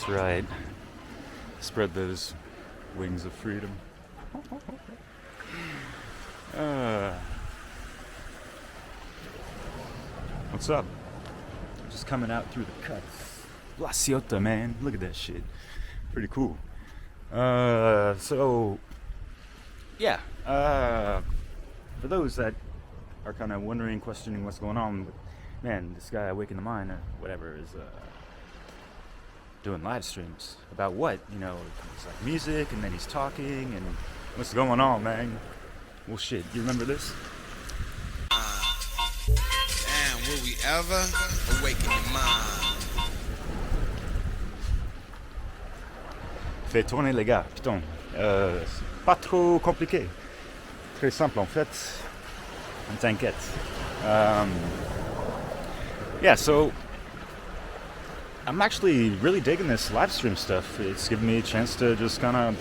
That's right. Spread those wings of freedom. What's up? Just coming out through the cuts. La Ciota, man. Look at that shit. Pretty cool. So, yeah. For those that are kind of wondering, questioning what's going on, man, this guy AwakenYaMind or whatever is doing live streams about what? You know, it's like music, and then he's talking, and what's going on, man? Well, shit, you remember this? Damn, will we ever awaken your mind? Fait tourner les gars, putain. C'est pas trop compliqué. Très simple en fait. T'inquiète. Yeah, so I'm actually really digging this live stream stuff. It's given me a chance to just kind of,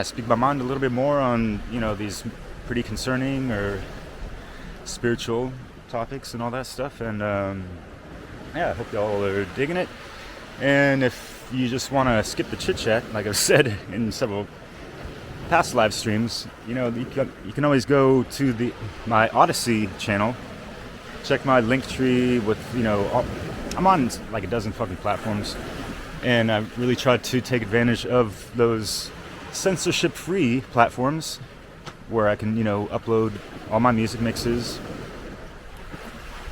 speak my mind a little bit more on, you know, these pretty concerning or spiritual topics and all that stuff. And I hope y'all are digging it. And if you just want to skip the chit chat, like I've said in several past live streams, you know, you can always go to my Odyssey channel, check my link tree with, you know, I'm on like a dozen fucking platforms, and I've really tried to take advantage of those censorship-free platforms where I can, you know, upload all my music mixes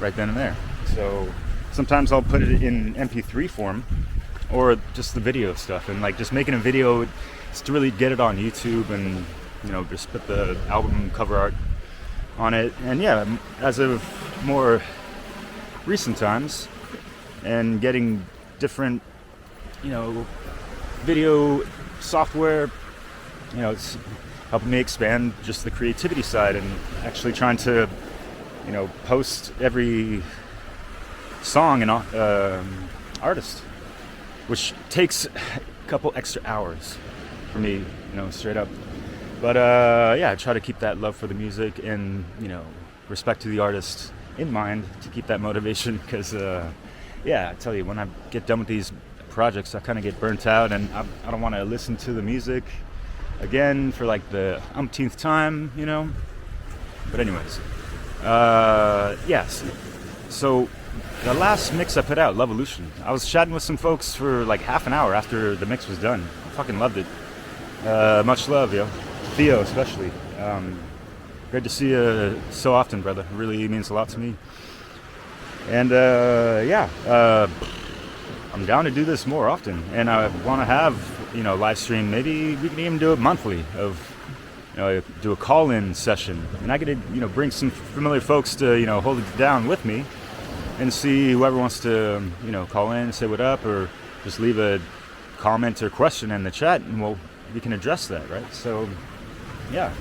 right then and there. So sometimes I'll put it in MP3 form or just the video stuff, and like just making a video is to really get it on YouTube and, you know, just put the album cover art on it. And yeah, as of more recent times and getting different, you know, video software, you know, it's helping me expand just the creativity side and actually trying to, you know, post every song and artist, which takes a couple extra hours for me, you know, straight up. But I try to keep that love for the music and, you know, respect to the artist in mind to keep that motivation, because I tell you, when I get done with these projects, I kind of get burnt out, and I don't want to listen to the music again for like the umpteenth time, you know. But anyways, yes. So the last mix I put out, Lovolution, I was chatting with some folks for like half an hour after the mix was done. I fucking loved it. Much love, yo. Theo especially. Great to see you so often, brother. It really means a lot to me. And I'm down to do this more often, and I want to have, you know, live stream. Maybe we can even do it monthly, of, you know, do a call-in session, and I could, you know, bring some familiar folks to, you know, hold it down with me, and see whoever wants to, you know, call in, say what up, or just leave a comment or question in the chat, and we can address that, right? So yeah,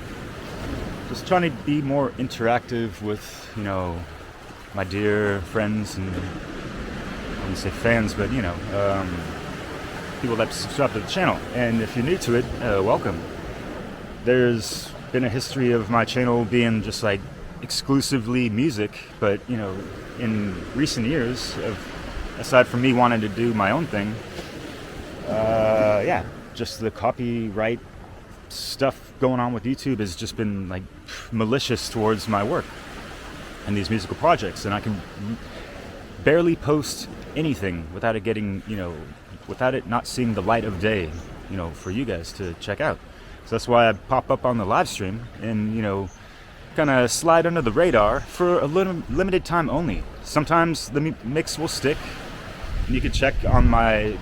just trying to be more interactive with, you know, my dear friends and, I wouldn't say fans, but, you know, people that subscribe to the channel. And if you're new to it, welcome. There's been a history of my channel being just like exclusively music, but, you know, in recent years, aside from me wanting to do my own thing, just the copyright stuff going on with YouTube has just been like malicious towards my work and these musical projects, and I can barely post anything without it getting, you know, without it not seeing the light of day, you know, for you guys to check out. So that's why I pop up on the live stream and, you know, kind of slide under the radar for a limited time only. Sometimes the mix will stick, and you can check on my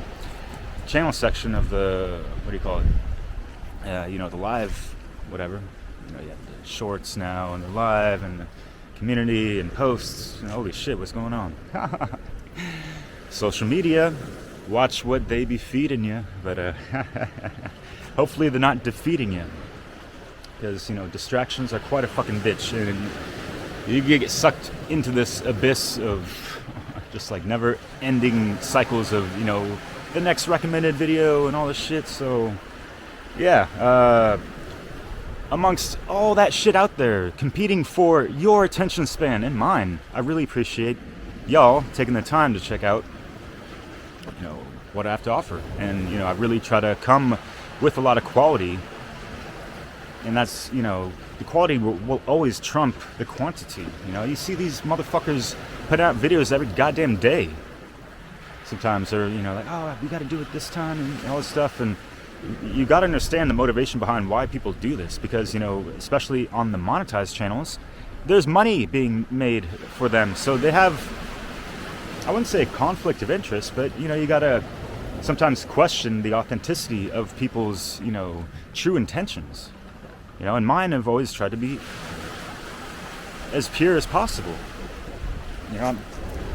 channel section of the, what do you call it? You know, the live, whatever. You know, you have the shorts now and the live and the community and posts. And holy shit, what's going on? Social media, watch what they be feeding you, but hopefully they're not defeating you, because, you know, distractions are quite a fucking bitch, and you get sucked into this abyss of just like never-ending cycles of, you know, the next recommended video and all this shit. So yeah, amongst all that shit out there competing for your attention span and mine, I really appreciate y'all taking the time to check out, you know, what I have to offer. And, I really try to come with a lot of quality. And that's, the quality will always trump the quantity. You see these motherfuckers put out videos every goddamn day. Sometimes they're, like, oh, we got to do it this time and all this stuff. And you got to understand the motivation behind why people do this. Because, especially on the monetized channels, there's money being made for them. So they have, I wouldn't say conflict of interest, but, you got to sometimes question the authenticity of people's, true intentions. And mine have always tried to be as pure as possible. I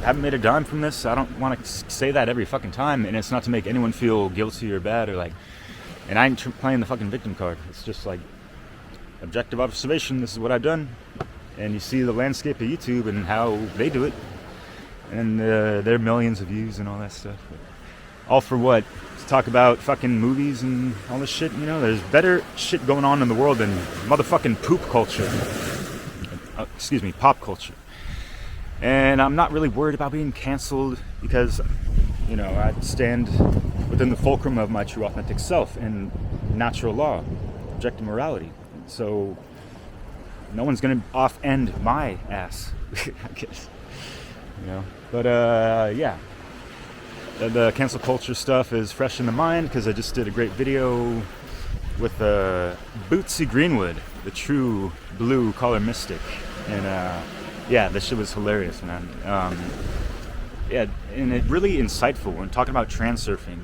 haven't made a dime from this. I don't want to say that every fucking time, and it's not to make anyone feel guilty or bad or like, and I ain't playing the fucking victim card. It's just like objective observation. This is what I've done, and you see the landscape of YouTube and how they do it, and their millions of views and all that stuff. All for what? To talk about fucking movies and all this shit. There's better shit going on in the world than motherfucking poop culture. Pop culture. And I'm not really worried about being canceled because, I stand within the fulcrum of my true authentic self and natural law, objective morality. So no one's gonna off-end my ass, I guess. But yeah. The cancel culture stuff is fresh in the mind because I just did a great video with Bootsy Greenwood, the true blue collar mystic, and yeah, this shit was hilarious, man. Yeah, and it really insightful when talking about transurfing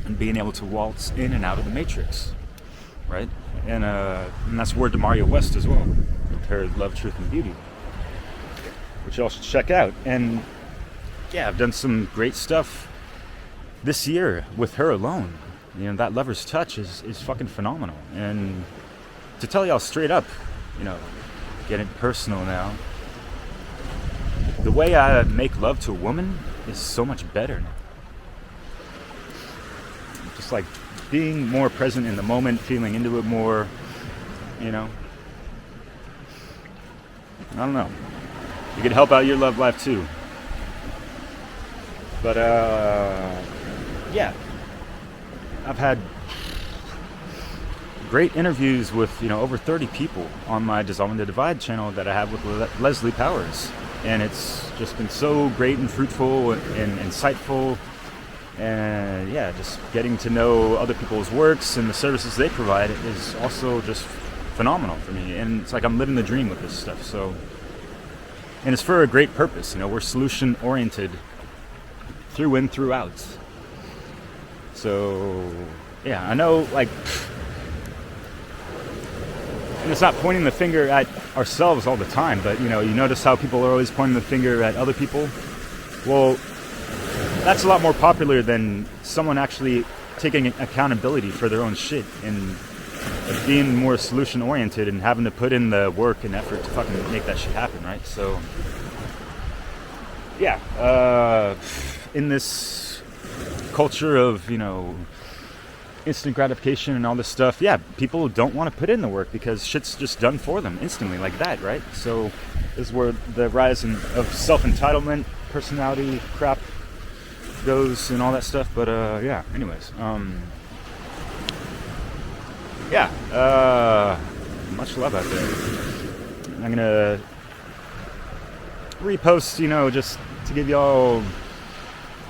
and being able to waltz in and out of the matrix, right? And that's word to Mario West as well, with her Love, Truth, and Beauty, which y'all should check out. And yeah, I've done some great stuff this year with her alone. That Lover's Touch is fucking phenomenal. And to tell y'all straight up, getting personal now, the way I make love to a woman is so much better now. Just like being more present in the moment, feeling into it more, I don't know. You could help out your love life too. But yeah, I've had great interviews with over 30 people on my Dissolving the Divide channel that I have with Leslie Powers, and it's just been so great and fruitful and insightful. And yeah, just getting to know other people's works and the services they provide is also just phenomenal for me. And it's like I'm living the dream with this stuff. So, and it's for a great purpose. We're solution oriented through and throughout. So yeah, I know, like, and it's not pointing the finger at ourselves all the time, but you notice how people are always pointing the finger at other people. Well, that's a lot more popular than someone actually taking accountability for their own shit and being more solution oriented and having to put in the work and effort to fucking make that shit happen, right? So yeah, in this culture of instant gratification and all this stuff, yeah, people don't want to put in the work because shit's just done for them instantly like that, right? So this is where the rise of self-entitlement, personality crap goes and all that stuff. But yeah, anyways, yeah, much love out there. I'm gonna repost, just to give y'all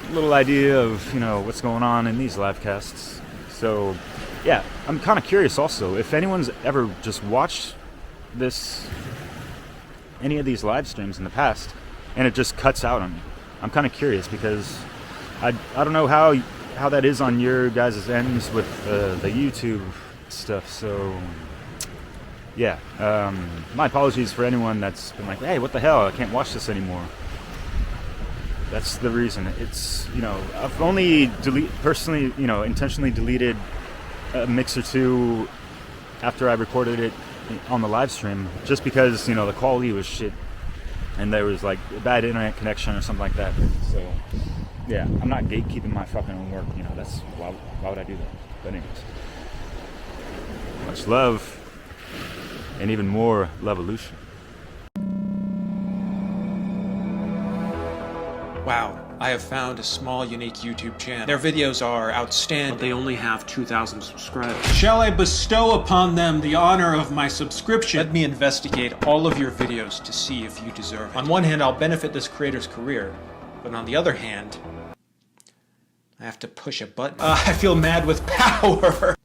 a little idea of what's going on in these live casts. So yeah, I'm kind of curious also if anyone's ever just watched any of these live streams in the past and it just cuts out on me. I'm kind of curious because I don't know how that is on your guys' ends with the YouTube stuff. So yeah, my apologies for anyone that's been like, hey, what the hell, I can't watch this anymore. That's the reason. It's, I've only personally, intentionally deleted a mix or two after I recorded it on the live stream, just because, the quality was shit and there was like a bad internet connection or something like that. So yeah, I'm not gatekeeping my fucking own work. That's why would I do that? But anyways, much love and even more Levolution. Wow, I have found a small, unique YouTube channel. Their videos are outstanding, but they only have 2,000 subscribers. Shall I bestow upon them the honor of my subscription? Let me investigate all of your videos to see if you deserve it. On one hand, I'll benefit this creator's career, but on the other hand, I have to push a button. I feel mad with power.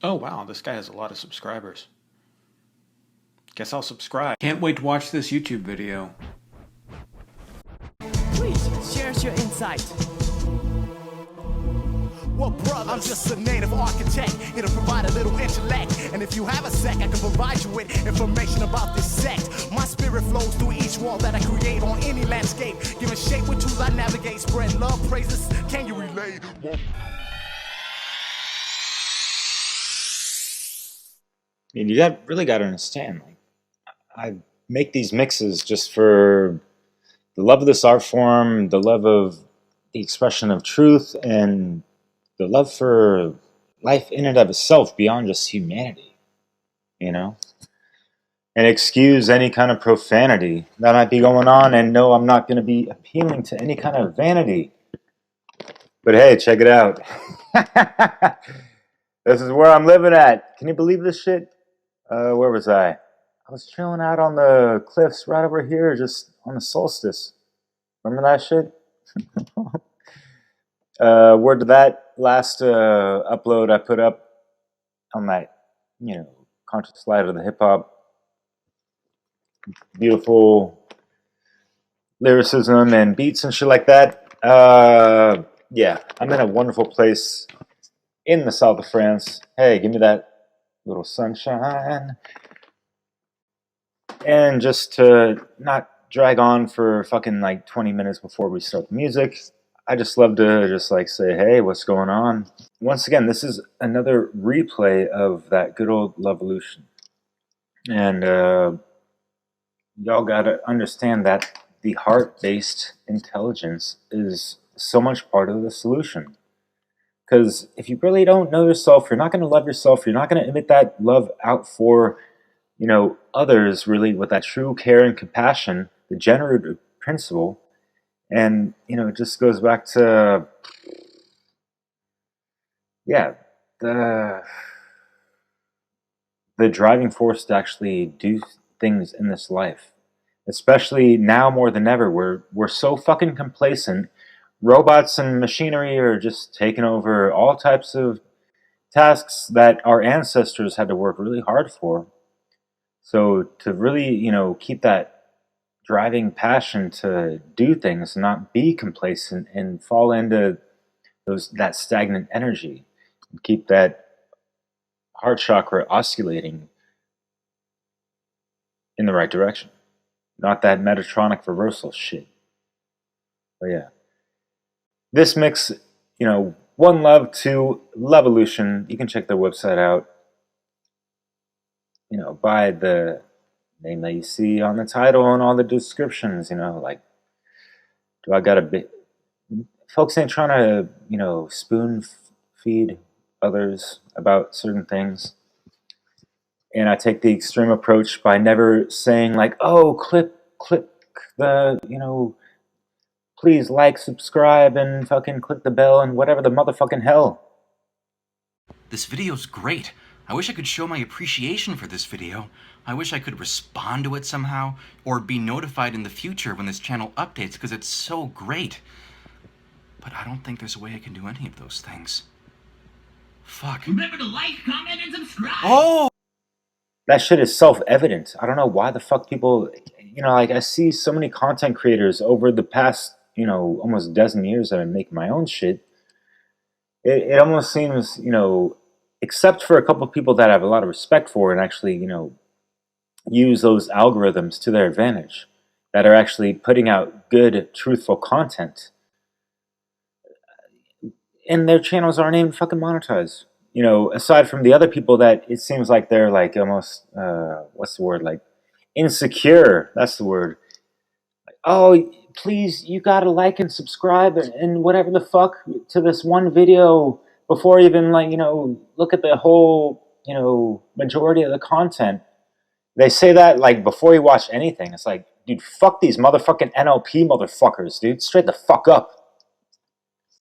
Oh wow, this guy has a lot of subscribers. Guess I'll subscribe. Can't wait to watch this YouTube video. Please share your insight. Well, brother, I'm just a native architect. It'll provide a little intellect. And if you have a sec, I can provide you with information about this sect. My spirit flows through each wall that I create on any landscape. Giving shape with tools I navigate. Spread love, praises. Can you relate? I mean, you really got to understand, like, I make these mixes just for the love of this art form, the love of the expression of truth, and the love for life in and of itself beyond just humanity, you know? And excuse any kind of profanity that might be going on, and no, I'm not going to be appealing to any kind of vanity. But hey, check it out. This is where I'm living at. Can you believe this shit? Where was I? I was chilling out on the cliffs right over here, just on the solstice. Remember that shit? Word to that last upload I put up on that, you know, conscious slide of the hip hop. Beautiful lyricism and beats and shit like that. Yeah, I'm in a wonderful place in the south of France. Hey, give me that little sunshine. And just to not drag on for fucking like 20 minutes before we start the music, I just love to just like say, hey, what's going on? Once again, this is another replay of that good old Lovolution. And y'all gotta understand that the heart-based intelligence is so much part of the solution. Because if you really don't know yourself, you're not going to love yourself, you're not going to emit that love out for, you know, others really with that true care and compassion, the generative principle. And, you know, it just goes back to, yeah, the driving force to actually do things in this life. Especially now more than ever, we're so fucking complacent. Robots and machinery are just taking over all types of tasks that our ancestors had to work really hard for. So to really, you know, keep that driving passion to do things, not be complacent and fall into that stagnant energy, and keep that heart chakra oscillating in the right direction. Not that Metatronic reversal shit. But yeah. This mix, you know, one love to Lovolution. You can check their website out. You know, by the name that you see on the title and all the descriptions, you know, like, do I got a bit... Folks ain't trying to, you know, spoon feed others about certain things. And I take the extreme approach by never saying like, oh, click the, you know, please like, subscribe, and fucking click the bell and whatever the motherfucking hell. This video's great. I wish I could show my appreciation for this video. I wish I could respond to it somehow, or be notified in the future when this channel updates, because it's so great. But I don't think there's a way I can do any of those things. Fuck. Remember to like, comment, and subscribe! Oh! That shit is self-evident. I don't know why the fuck people, you know, like I see so many content creators over the past, you know, almost dozen years that I make my own shit. It almost seems, you know, except for a couple of people that I have a lot of respect for and actually, you know, use those algorithms to their advantage, that are actually putting out good, truthful content. And their channels aren't even fucking monetized. You know, aside from the other people that it seems like they're like almost, what's the word, like insecure, that's the word. Like, oh, please, you gotta like and subscribe and whatever the fuck to this one video before even like, you know, look at the whole, you know, majority of the content. They say that like before you watch anything. It's like, dude, fuck these motherfucking NLP motherfuckers, dude. Straight the fuck up.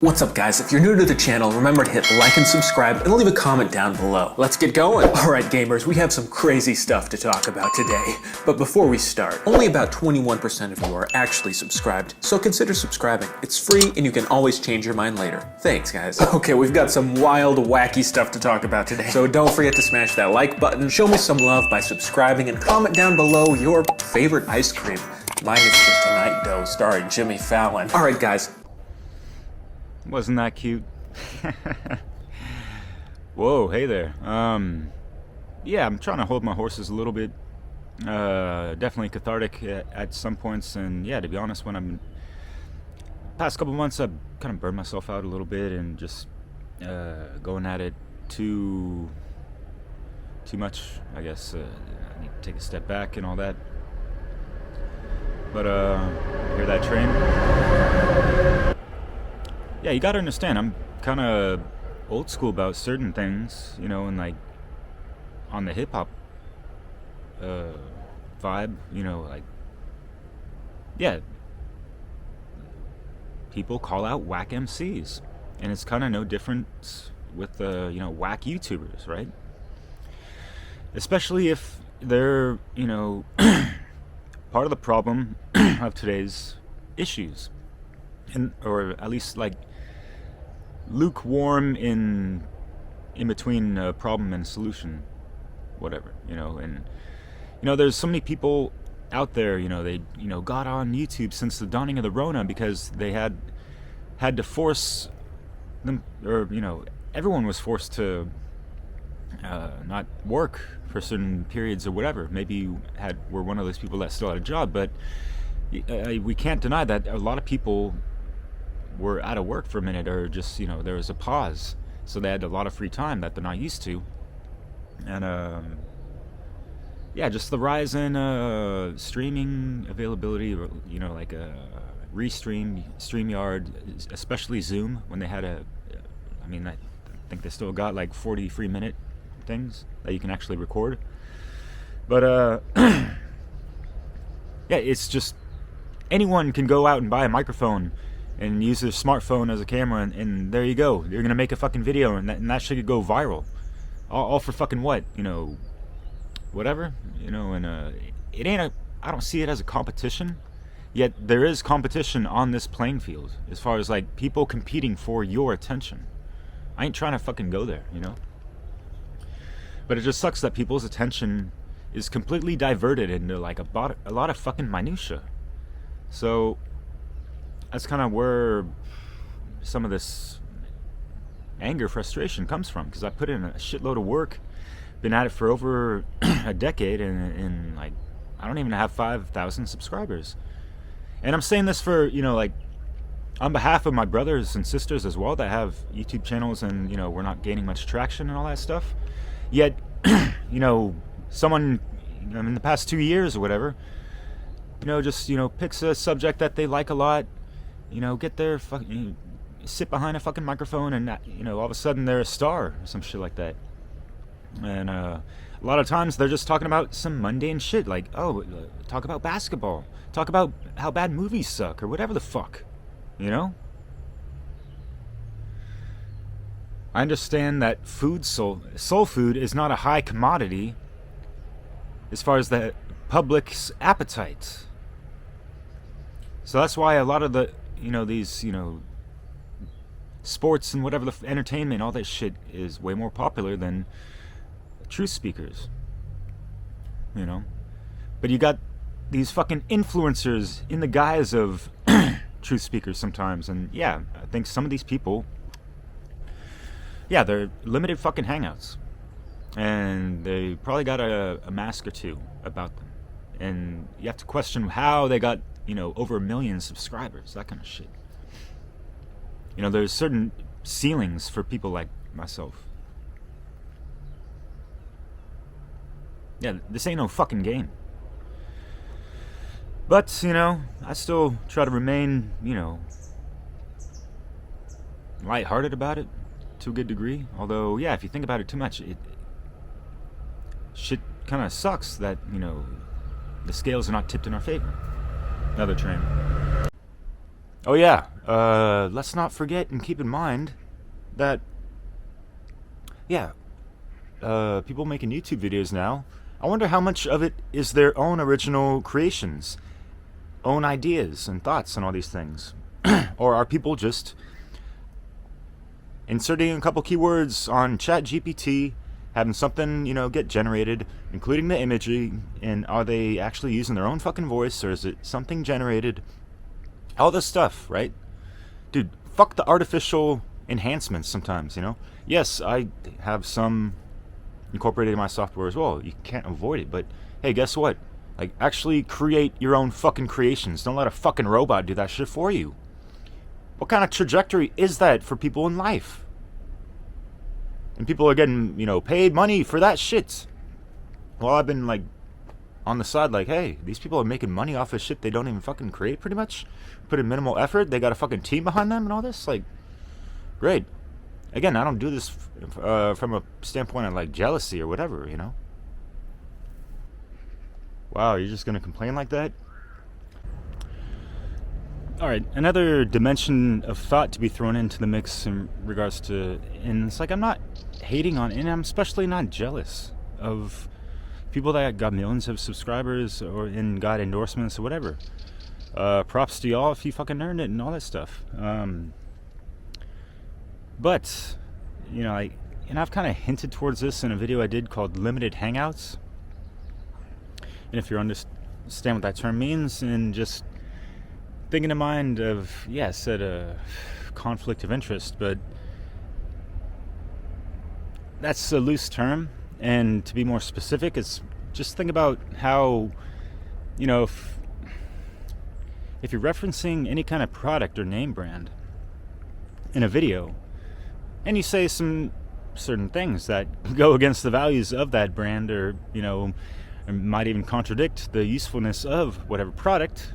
What's up, guys? If you're new to the channel, remember to hit like and subscribe and leave a comment down below. Let's get going. Alright gamers, we have some crazy stuff to talk about today. But before we start, only about 21% of you are actually subscribed, so consider subscribing. It's free and you can always change your mind later. Thanks, guys. Okay, we've got some wild, wacky stuff to talk about today. So don't forget to smash that like button, show me some love by subscribing, and comment down below your favorite ice cream. Mine is just a night dough starring Jimmy Fallon. Alright guys, Wasn't that cute? Whoa, hey there. Yeah, I'm trying to hold my horses a little bit. Definitely cathartic at some points, and yeah, to be honest, when I'm past couple months, I've kind of burned myself out a little bit and just going at it too much, I guess. I need to take a step back and all that. But hear that train? Yeah, you gotta understand, I'm kind of old school about certain things, you know, and like on the hip-hop vibe, you know, like, yeah, people call out whack MCs, and it's kind of no different with the, you know, whack YouTubers, right? Especially if they're, you know, part of the problem of today's issues, and or at least like lukewarm in between a problem and solution, whatever, you know. And you know, there's so many people out there, you know, they, you know, got on YouTube since the dawning of the Rona because they had to force them, or you know, everyone was forced to not work for certain periods or whatever. Maybe you were one of those people that still had a job, but we can't deny that a lot of people were out of work for a minute, or just, you know, there was a pause, so they had a lot of free time that they're not used to. And yeah, just the rise in streaming availability, you know, like StreamYard, especially Zoom, when they had I mean, I think they still got like 40 free minute things that you can actually record. But yeah, it's just anyone can go out and buy a microphone and use their smartphone as a camera, and there you go. You're gonna make a fucking video, and that shit could go viral. All for fucking what? You know, whatever. You know, and it ain't I don't see it as a competition. Yet there is competition on this playing field as far as like people competing for your attention. I ain't trying to fucking go there, you know. But it just sucks that people's attention is completely diverted into like a lot of fucking minutia. So that's kind of where some of this anger, frustration comes from, because I put in a shitload of work, been at it for over a decade, and like I don't even have 5,000 subscribers. And I'm saying this for, you know, like on behalf of my brothers and sisters as well that have YouTube channels, and you know, we're not gaining much traction and all that stuff. Yet, you know, someone in the past 2 years or whatever, you know, just, you know, picks a subject that they like a lot, you know, get their fucking, sit behind a fucking microphone, and you know, all of a sudden they're a star or some shit like that. And a lot of times they're just talking about some mundane shit, like, oh, talk about basketball, talk about how bad movies suck, or whatever the fuck, you know. I understand that soul food is not a high commodity as far as the public's appetite. So that's why a lot of the, you know, these, you know, sports and whatever, the entertainment, all that shit is way more popular than truth speakers, you know. But you got these fucking influencers in the guise of truth speakers sometimes, and yeah, I think some of these people, yeah, they're limited fucking hangouts, and they probably got a mask or two about them, and you have to question how they got, you know, over 1 million subscribers, that kind of shit. You know, there's certain ceilings for people like myself. Yeah, this ain't no fucking game. But, you know, I still try to remain, you know, lighthearted about it to a good degree. Although, yeah, if you think about it too much, shit kind of sucks that, you know, the scales are not tipped in our favor. Another train. Oh yeah, let's not forget and keep in mind that, yeah, people making YouTube videos now, I wonder how much of it is their own original creations, own ideas and thoughts and all these things. Or are people just inserting a couple keywords on ChatGPT, having something, get generated, including the imagery, and are they actually using their own fucking voice, or is it something generated? All this stuff, right? Dude, fuck the artificial enhancements sometimes, Yes, I have some incorporated in my software as well. You can't avoid it, but hey, guess what? Like, actually create your own fucking creations. Don't let a fucking robot do that shit for you. What kind of trajectory is that for people in life? And people are getting, paid money for that shit. Well, I've been, on the side, hey, these people are making money off of shit they don't even fucking create, pretty much. Put in minimal effort. They got a fucking team behind them and all this. Great. Again, I don't do this from a standpoint of, jealousy or whatever, Wow, you're just going to complain like that? Alright, another dimension of thought to be thrown into the mix in regards to, and it's I'm not hating on, and I'm especially not jealous of people that got millions of subscribers or got endorsements or whatever. Props to y'all if you fucking earned it and all that stuff. But, and I've kind of hinted towards this in a video I did called Limited Hangouts. And if you understand what that term means, and just thinking in mind of, yeah, I said a conflict of interest, but that's a loose term. And to be more specific, it's just think about how, if you're referencing any kind of product or name brand in a video, and you say some certain things that go against the values of that brand, or, might even contradict the usefulness of whatever product,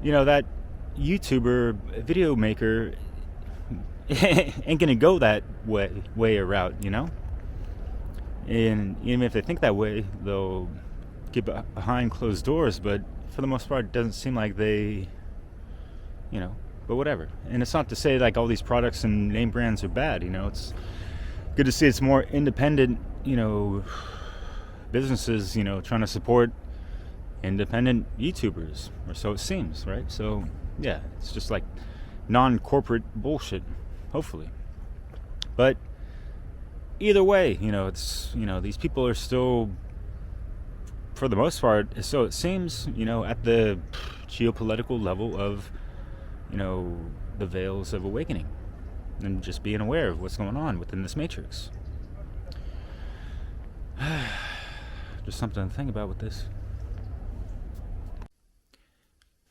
that YouTuber, video maker, ain't gonna go that way or route, And even if they think that way, they'll get behind closed doors, but for the most part, it doesn't seem like they, but whatever. And it's not to say all these products and name brands are bad, it's good to see it's more independent, businesses, trying to support independent YouTubers, or so it seems, right? So, yeah, it's just non-corporate bullshit, hopefully. But either way, it's, these people are still, for the most part, so it seems, at the geopolitical level of, the veils of awakening, and just being aware of what's going on within this matrix. Just something to think about with this.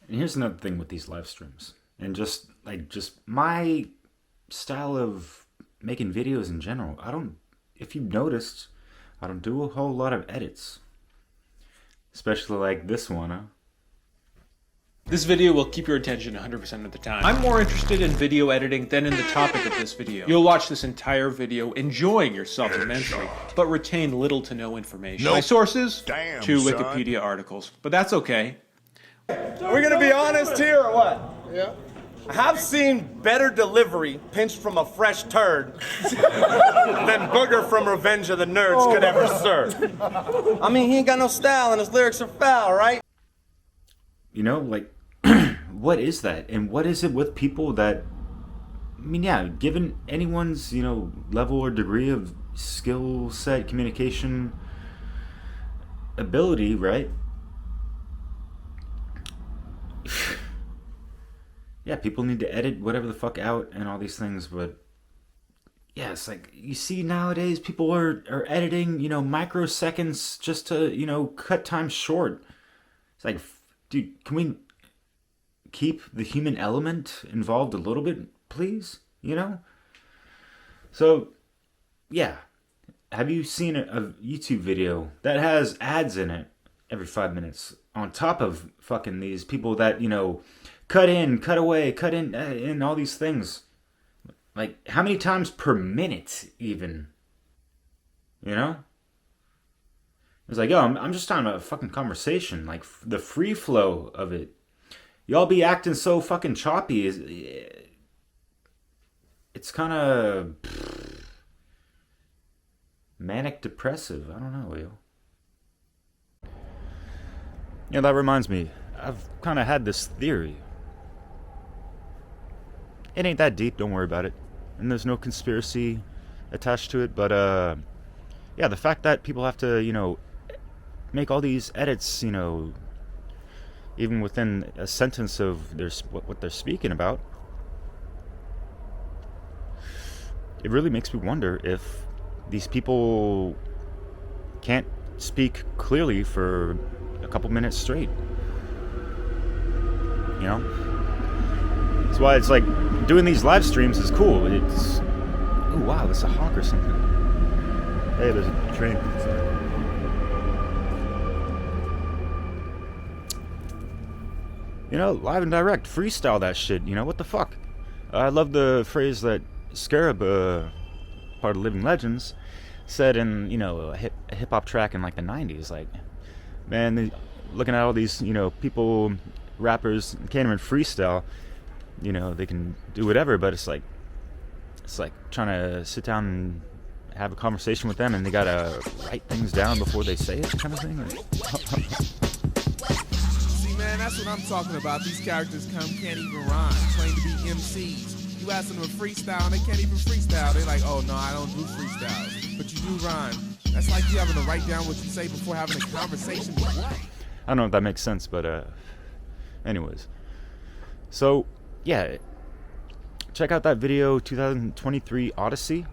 And here's another thing with these live streams, and just my style of making videos in general. If you've noticed, I don't do a whole lot of edits, especially this one. This video will keep your attention 100% of the time. I'm more interested in video editing than in the topic of this video. You'll watch this entire video enjoying yourself immensely, but retain little to no information. My sources? Two Wikipedia articles. But that's okay. We're gonna be honest here or what? Yeah. I have seen better delivery pinched from a fresh turd than Booger from Revenge of the Nerds could ever serve. I mean, he ain't got no style and his lyrics are foul, right? What is that? And what is it with people that, given anyone's, level or degree of skill set, communication ability, right? Yeah, people need to edit whatever the fuck out and all these things, but yeah, it's you see nowadays people are editing, microseconds just to, cut time short. It's dude, can we keep the human element involved a little bit, please? So, yeah. Have you seen a YouTube video that has ads in it every 5 minutes on top of fucking these people that, cut in, cut away, cut in, and all these things? How many times per minute even? It's like, yo, I'm just talking about a fucking conversation, like the free flow of it. Y'all be acting so fucking choppy. It's kind of manic depressive. I don't know, yo. Yeah, that reminds me. I've kind of had this theory. It ain't that deep, don't worry about it. And there's no conspiracy attached to it, but yeah, the fact that people have to, you know, make all these edits, you know, even within a sentence of what they're speaking about, it really makes me wonder if these people can't speak clearly for a couple minutes straight. You know? That's why it's like doing these live streams is cool. It's, oh wow, there's a hawk or something. Hey, there's a train. You know, live and direct, freestyle that shit. You know, what the fuck? I love the phrase that Scarab, part of Living Legends, said in, you know, a hip hop track in like the 90s. Like, man, looking at all these, you know, people, rappers, can't even freestyle. You know, they can do whatever, but it's like trying to sit down and have a conversation with them, and they gotta write things down before they say it, kind of thing. See, man, that's what I'm talking about. These characters can't even rhyme, claim to be MCs. You ask them to freestyle, and they can't even freestyle. They're like, oh no, I don't do freestyles, but you do rhyme. That's like you having to write down what you say before having a conversation with what? I don't know if that makes sense, but anyways. So, yeah, check out that video, 2023 Odyssey,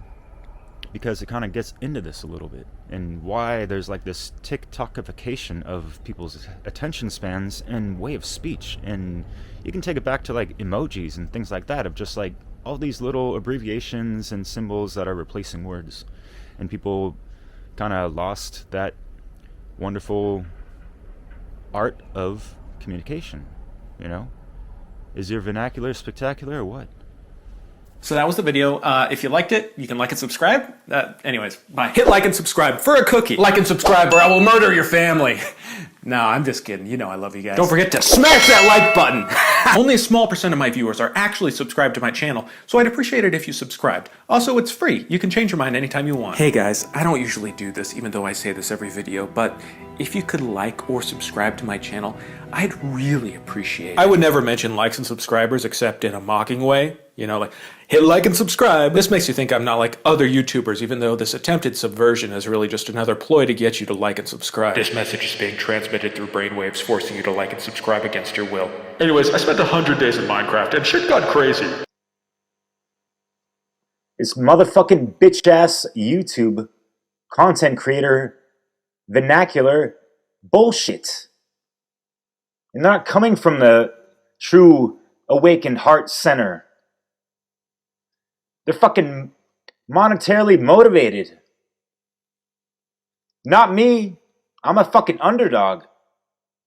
because it kind of gets into this a little bit, and why there's like this TikTokification of people's attention spans and way of speech. And you can take it back to like emojis and things like that, of just like all these little abbreviations and symbols that are replacing words, and people kind of lost that wonderful art of communication. You know, is your vernacular spectacular or what? So that was the video. If you liked it, you can like and subscribe. Anyways, bye. Hit like and subscribe for a cookie. Like and subscribe or I will murder your family. No, I'm just kidding. You know I love you guys. Don't forget to smash that like button. Only a small % of my viewers are actually subscribed to my channel, so I'd appreciate it if you subscribed. Also, it's free. You can change your mind anytime you want. Hey guys, I don't usually do this, even though I say this every video, but if you could like or subscribe to my channel, I'd really appreciate it. I would never mention likes and subscribers except in a mocking way. You know, like, hit like and subscribe. This makes you think I'm not like other YouTubers, even though this attempted subversion is really just another ploy to get you to like and subscribe. This message is being transmitted through brainwaves, forcing you to like and subscribe against your will. Anyways, I spent 100 days in Minecraft and shit got crazy. It's motherfucking bitch-ass YouTube content creator vernacular bullshit. And not coming from the true awakened heart center. They're fucking monetarily motivated. Not me. I'm a fucking underdog.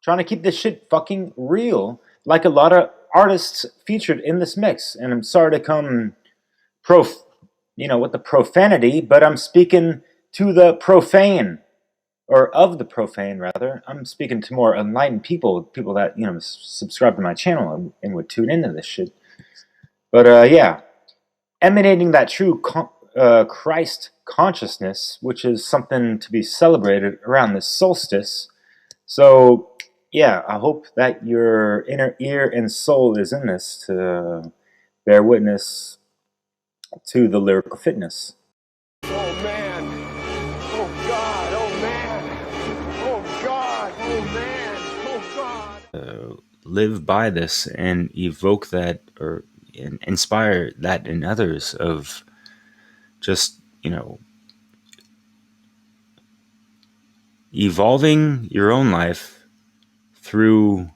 Trying to keep this shit fucking real. Like a lot of artists featured in this mix. And I'm sorry to come with the profanity, but I'm speaking to the profane. Or of the profane, rather. I'm speaking to more enlightened people that, you know, subscribe to my channel and would tune into this shit. But, yeah. Emanating that true Christ consciousness, which is something to be celebrated around this solstice. So, yeah, I hope that your inner ear and soul is in this to bear witness to the lyrical fitness. Oh man. Oh God. Oh man. Oh God. Oh man. Oh God. Live by this and evoke that, or inspire that in others, of just, you know, evolving your own life through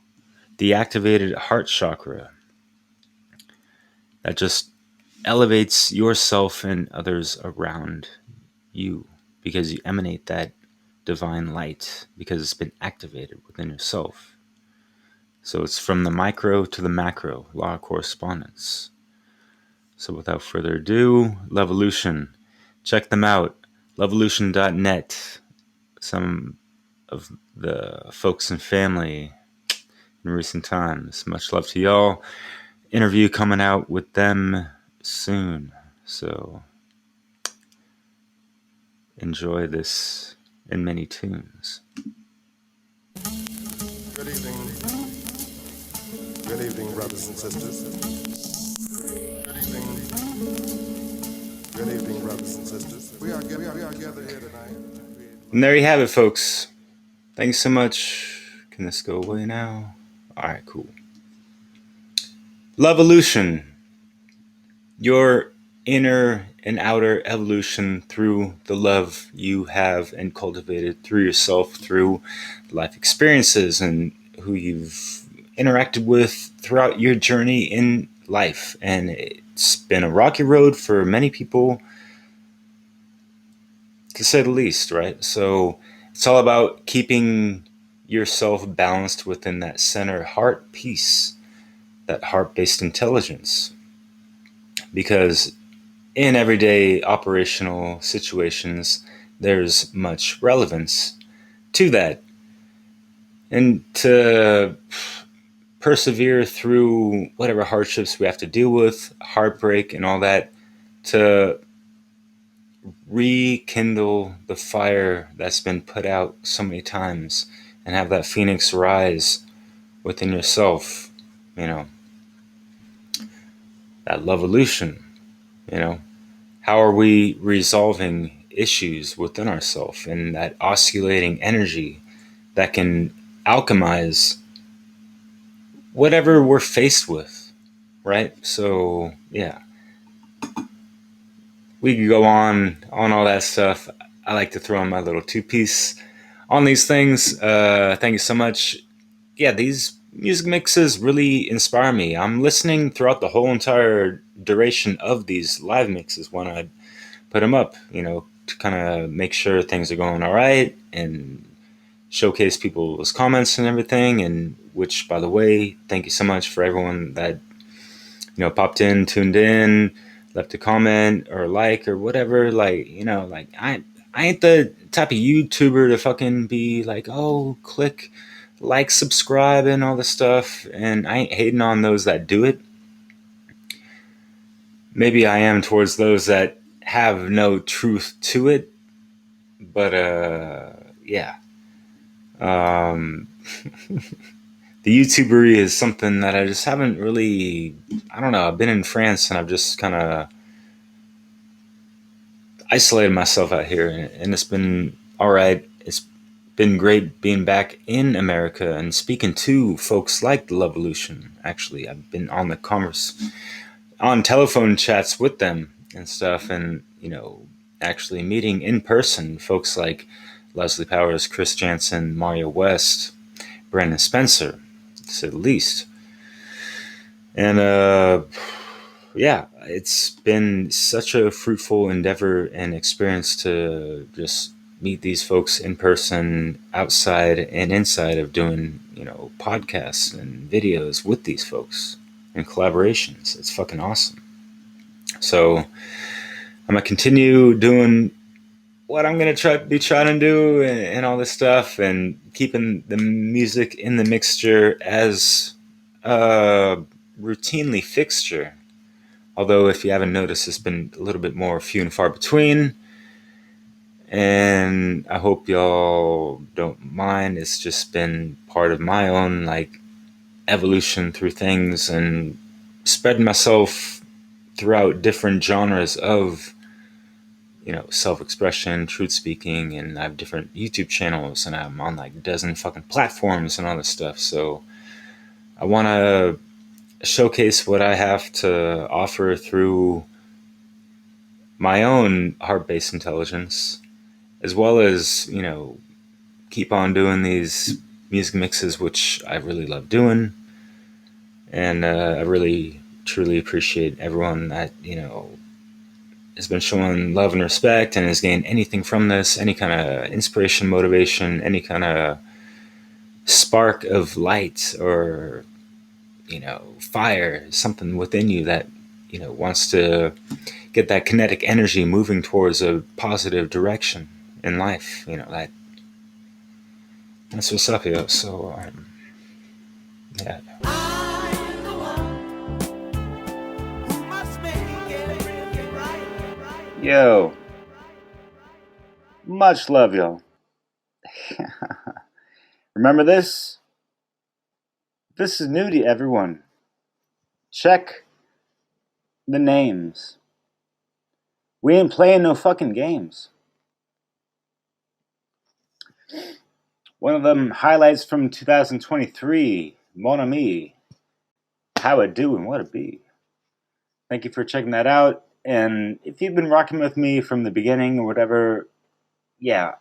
the activated heart chakra that just elevates yourself and others around you, because you emanate that divine light because it's been activated within yourself. So it's from the micro to the macro, law of correspondence. So without further ado, Levolution. Check them out, levolution.net. Some of the folks and family in recent times. Much love to y'all. Interview coming out with them soon. So enjoy this in many tunes. Good evening. Good evening, brothers and sisters. Good evening. Good evening, brothers and sisters. We are gathered here tonight. And there you have it, folks. Thanks so much. Can this go away now? Alright, cool. Lovevolution. Your inner and outer evolution through the love you have and cultivated through yourself, through life experiences and who you've interacted with throughout your journey in life. And it's been a rocky road for many people, to say the least, right? So it's all about keeping yourself balanced within that center heart peace, that heart-based intelligence. Because in everyday operational situations, there's much relevance to that. And to persevere through whatever hardships we have to deal with, heartbreak and all that, to rekindle the fire that's been put out so many times and have that phoenix rise within yourself, you know, that lovevolution, you know, how are we resolving issues within ourselves and that oscillating energy that can alchemize whatever we're faced with, right? So yeah, we could go on all that stuff. I like to throw in my little two-piece on these things. Thank you so much. Yeah, these music mixes really inspire me. I'm listening throughout the whole entire duration of these live mixes when I put them up, you know, to kind of make sure things are going all right and showcase people's comments and everything. And which, by the way, thank you so much for everyone that, you know, popped in, tuned in, left a comment or like or whatever. Like, you know, like I ain't the type of YouTuber to fucking be like, oh, click like, subscribe and all this stuff. And I ain't hating on those that do it. Maybe I am towards those that have no truth to it. But yeah. The YouTubery is something that I just haven't really, I don't know, I've been in France and I've just kind of isolated myself out here, and it's been all right. It's been great being back in America and speaking to folks like the Lovevolution. Actually, I've been on telephone chats with them and stuff, and, you know, actually meeting in person folks like Leslie Powers, Chris Jansen, Mario West, Brandon Spencer, to say the least. And yeah, it's been such a fruitful endeavor and experience to just meet these folks in person, outside and inside of doing, you know, podcasts and videos with these folks and collaborations. It's fucking awesome. So I'm gonna continue doing what I'm gonna trying to do and all this stuff, and keeping the music in the mixture as a routinely fixture. Although, if you haven't noticed, it's been a little bit more few and far between. And I hope y'all don't mind. It's just been part of my own, like, evolution through things and spreading myself throughout different genres of, you know, self-expression, truth speaking, and I have different YouTube channels, and I'm on like a dozen fucking platforms and all this stuff. So I want to showcase what I have to offer through my own heart-based intelligence, as well as, you know, keep on doing these music mixes, which I really love doing. And I really, truly appreciate everyone that, you know, has been showing love and respect and has gained anything from this, any kind of inspiration, motivation, any kind of spark of light or, you know, fire, something within you that, you know, wants to get that kinetic energy moving towards a positive direction in life. You know, That's what's up, yo. So, yeah. Yo, much love, yo. Remember this? This is new to everyone. Check the names. We ain't playing no fucking games. One of them highlights from 2023, Mon Ami. How it do and what it be. Thank you for checking that out. And if you've been rocking with me from the beginning or whatever, yeah,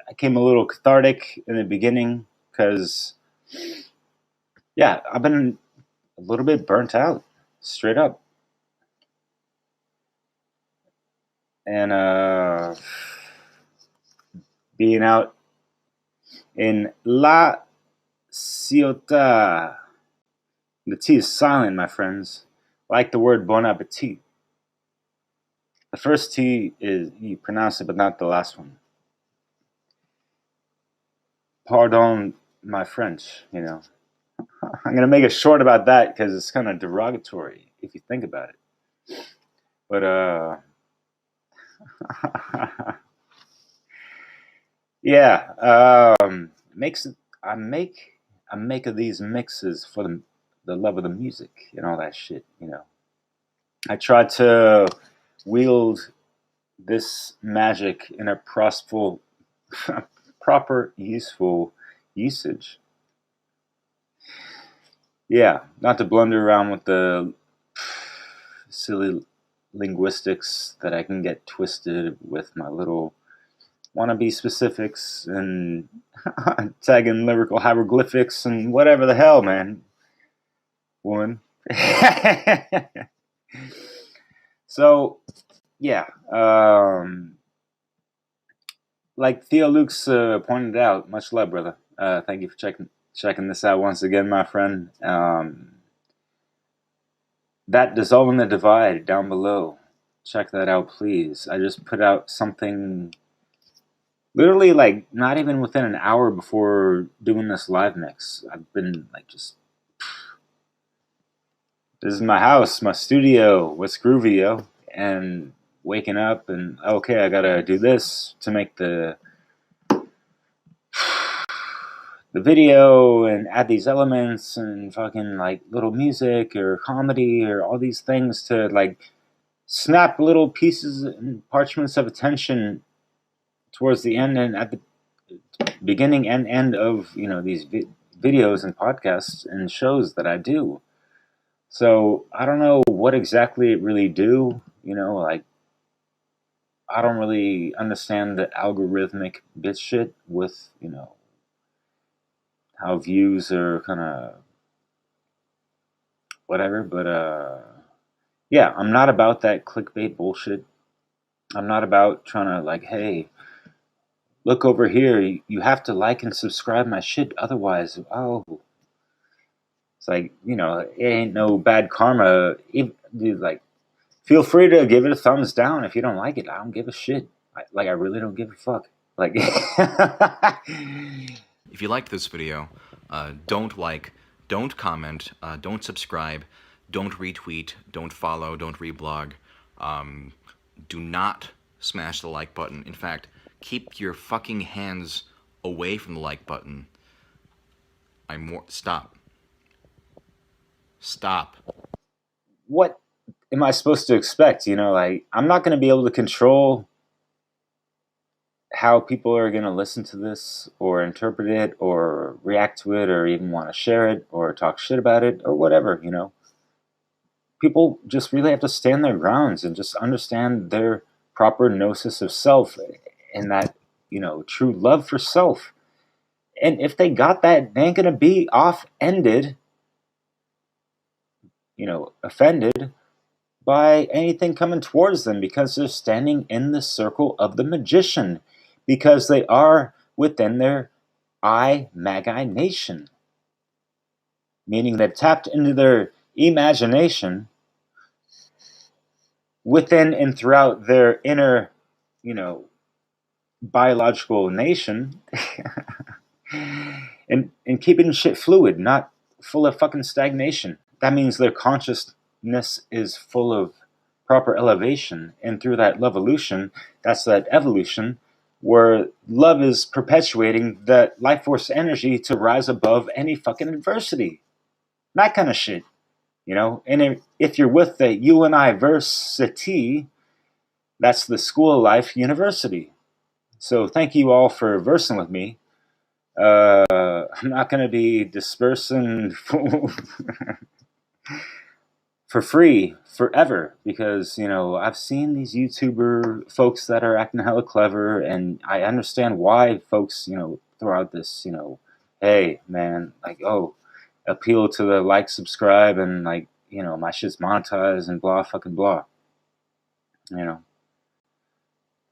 I came a little cathartic in the beginning because, yeah, I've been a little bit burnt out, straight up. And being out in La Ciotat. The T is silent, my friends. Like the word bon appetit. The first T is, you pronounce it, but not the last one. Pardon my French, you know. I'm going to make it short about that because it's kind of derogatory if you think about it. But, yeah, I make of these mixes for the love of the music and all that shit, you know. I try to wield this magic in a proper, useful usage. Yeah, not to blunder around with the silly linguistics that I can get twisted with my little wannabe specifics and tagging lyrical hieroglyphics and whatever the hell, man. Woman. So, yeah. Like Theo Lukes pointed out, much love, brother. Thank you for checking this out once again, my friend. That Dissolving the Divide down below. Check that out, please. I just put out something literally like not even within an hour before doing this live mix. I've been like just... This is my house, my studio. What's groovy, yo? And waking up and, okay, I gotta do this to make the video and add these elements and fucking like little music or comedy or all these things to like snap little pieces and parchments of attention towards the end and at the beginning and end of, you know, these videos and podcasts and shows that I do. So I don't know what exactly it really do, you know, like I don't really understand the algorithmic bit shit with, you know, how views are kind of whatever, but yeah, I'm not about that clickbait bullshit. I'm not about trying to like, hey, look over here, you have to like and subscribe my shit, otherwise, oh, it's like, you know, it ain't no bad karma. Dude, like, feel free to give it a thumbs down if you don't like it. I don't give a shit. I really don't give a fuck. Like, If you liked this video, don't like, don't comment, don't subscribe, don't retweet, don't follow, don't reblog. Do not smash the like button. In fact, keep your fucking hands away from the like button. Stop. Stop. what am I supposed to expect? You know, like, I'm not going to be able to control how people are going to listen to this or interpret it or react to it or even want to share it or talk shit about it or whatever, you know. People just really have to stand their grounds and just understand their proper gnosis of self and that, you know, true love for self. And if they got that, they ain't going to be off-ended, you know, offended by anything coming towards them because they're standing in the circle of the magician, because they are within their Magi nation, meaning they've tapped into their imagination within and throughout their inner, you know, biological nation. and keeping shit fluid, not full of fucking stagnation. That means their consciousness is full of proper elevation, and through that lovevolution, that's that evolution, where love is perpetuating that life force energy to rise above any fucking adversity. That kind of shit, you know? And if you're with the you and I versity, that's the school of life university. So thank you all for versing with me. I'm not going to be dispersing for free forever because, you know, I've seen these YouTuber folks that are acting hella clever, and I understand why folks, you know, throw out this, you know, hey, man, like, oh, appeal to the like, subscribe, and like, you know, my shit's monetized and blah, fucking blah. You know,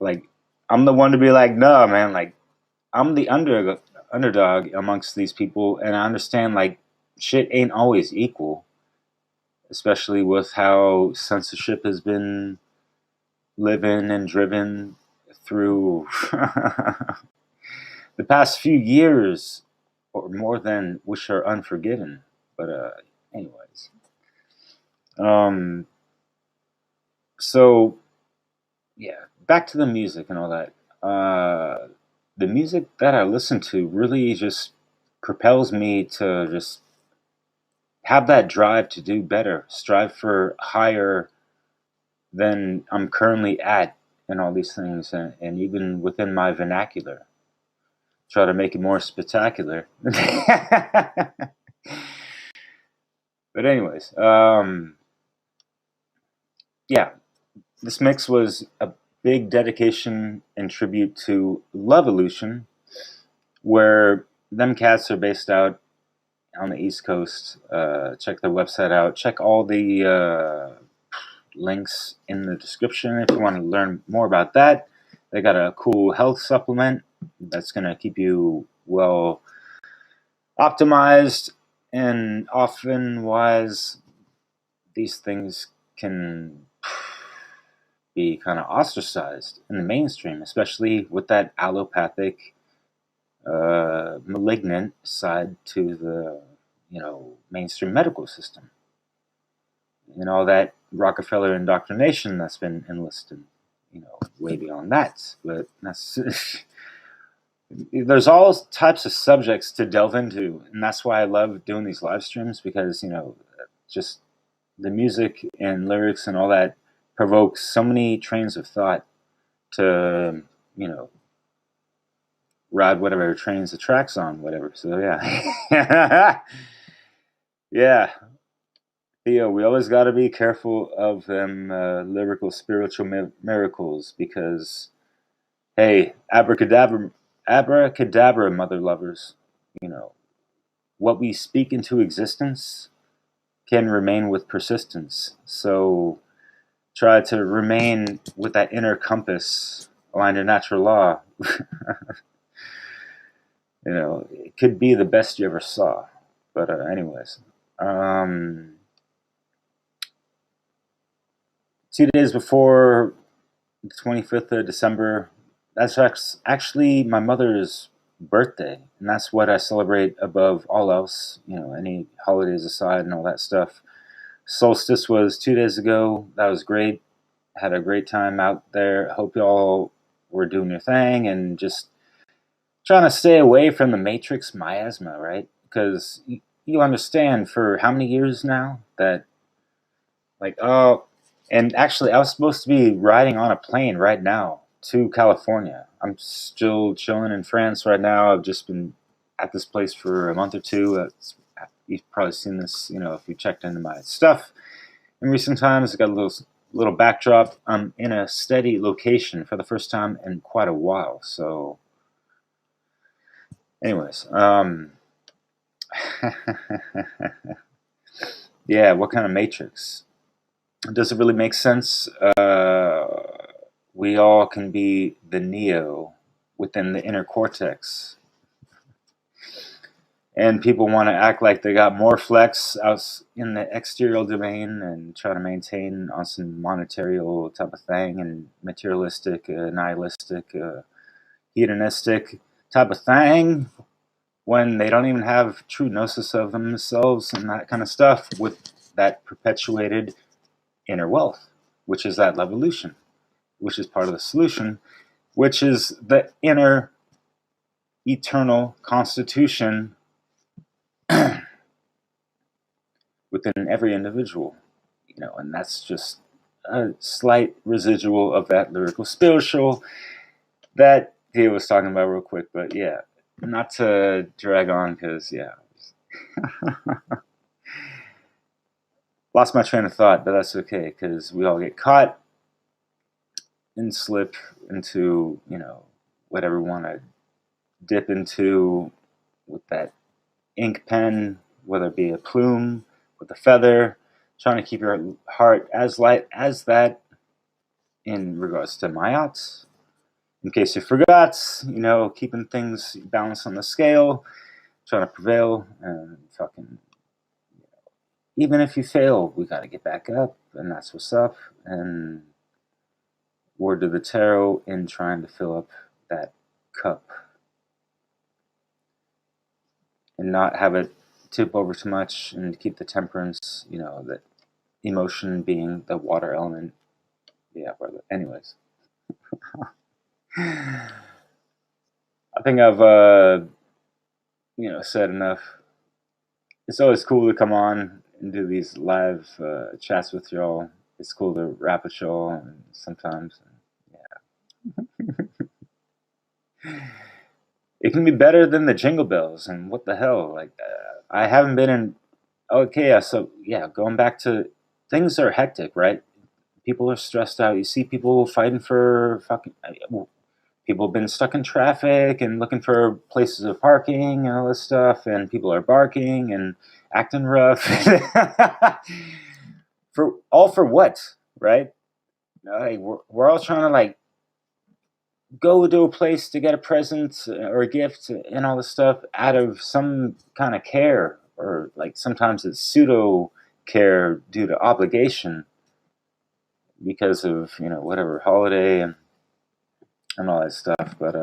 like, I'm the one to be like, no, man, like, I'm the underdog amongst these people, and I understand, like, shit ain't always equal, especially with how censorship has been living and driven through the past few years, or more than, which are unforgiven. But anyways, so yeah, back to the music and all that. The music that I listen to really just propels me to just have that drive to do better, strive for higher than I'm currently at, and all these things, and even within my vernacular, try to make it more spectacular. But anyways, yeah, this mix was a big dedication and tribute to Lovevolution, where them cats are based out on the East Coast. Check their website out. Check all the links in the description if you want to learn more about that. They got a cool health supplement that's going to keep you well optimized, and often wise these things can be kind of ostracized in the mainstream, especially with that allopathic malignant side to the, you know, mainstream medical system, and all that Rockefeller indoctrination that's been enlisted, you know, way beyond that. But that's there's all types of subjects to delve into, and that's why I love doing these live streams, because, you know, just the music and lyrics and all that provokes so many trains of thought to, you know, ride whatever trains the tracks on, whatever. So yeah. Yeah. Theo, we always got to be careful of them lyrical spiritual miracles, because, hey, abracadabra, mother lovers, you know, what we speak into existence can remain with persistence. So try to remain with that inner compass aligned to natural law. You know, it could be the best you ever saw. But anyways, 2 days before the 25th of December, that's actually my mother's birthday, and that's what I celebrate above all else, you know, any holidays aside and all that stuff. Solstice was 2 days ago. That was great. Had a great time out there. Hope y'all were doing your thing and just trying to stay away from the Matrix miasma, right? Because you understand for how many years now that, like, oh, and actually I was supposed to be riding on a plane right now to California. I'm still chilling in France right now. I've just been at this place for a month or two. You've probably seen this, you know, if you checked into my stuff in recent times. I've got a little backdrop. I'm in a steady location for the first time in quite a while. So anyways, yeah, what kind of matrix? Does it really make sense? We all can be the Neo within the inner cortex. And people want to act like they got more flex out in the exterior domain and try to maintain on some monetary type of thing and materialistic, nihilistic, hedonistic type of thing. when they don't even have true gnosis of themselves and that kind of stuff, with that perpetuated inner wealth, which is that evolution, which is part of the solution, which is the inner eternal constitution within every individual, and that's just a slight residual of that lyrical spiritual that he was talking about real quick. But yeah, not to drag on, because yeah, lost my train of thought, but that's okay, because we all get caught and slip into, whatever we want to dip into with that ink pen, whether it be a plume with a feather, trying to keep your heart as light as that in regards to Mayat. In case you forgot, keeping things balanced on the scale, trying to prevail, and fucking, even if you fail, we gotta get back up, and that's what's up. And word to the tarot in trying to fill up that cup and not have it tip over too much, and keep the temperance, that emotion being the water element. Yeah, brother. Anyways. I think I've, said enough. It's always cool to come on and do these live chats with y'all. It's cool to rap with y'all, and sometimes, yeah. It can be better than the jingle bells, and what the hell? Like, I haven't been in. Okay, so yeah, going back to, things are hectic, right? People are stressed out. You see people fighting for fucking. People have been stuck in traffic and looking for places of parking and all this stuff, and people are barking and acting rough. For what, right? Like, we're all trying to go to a place to get a present or a gift and all this stuff out of some kind of care, or sometimes it's pseudo care due to obligation because of whatever holiday and all that stuff. But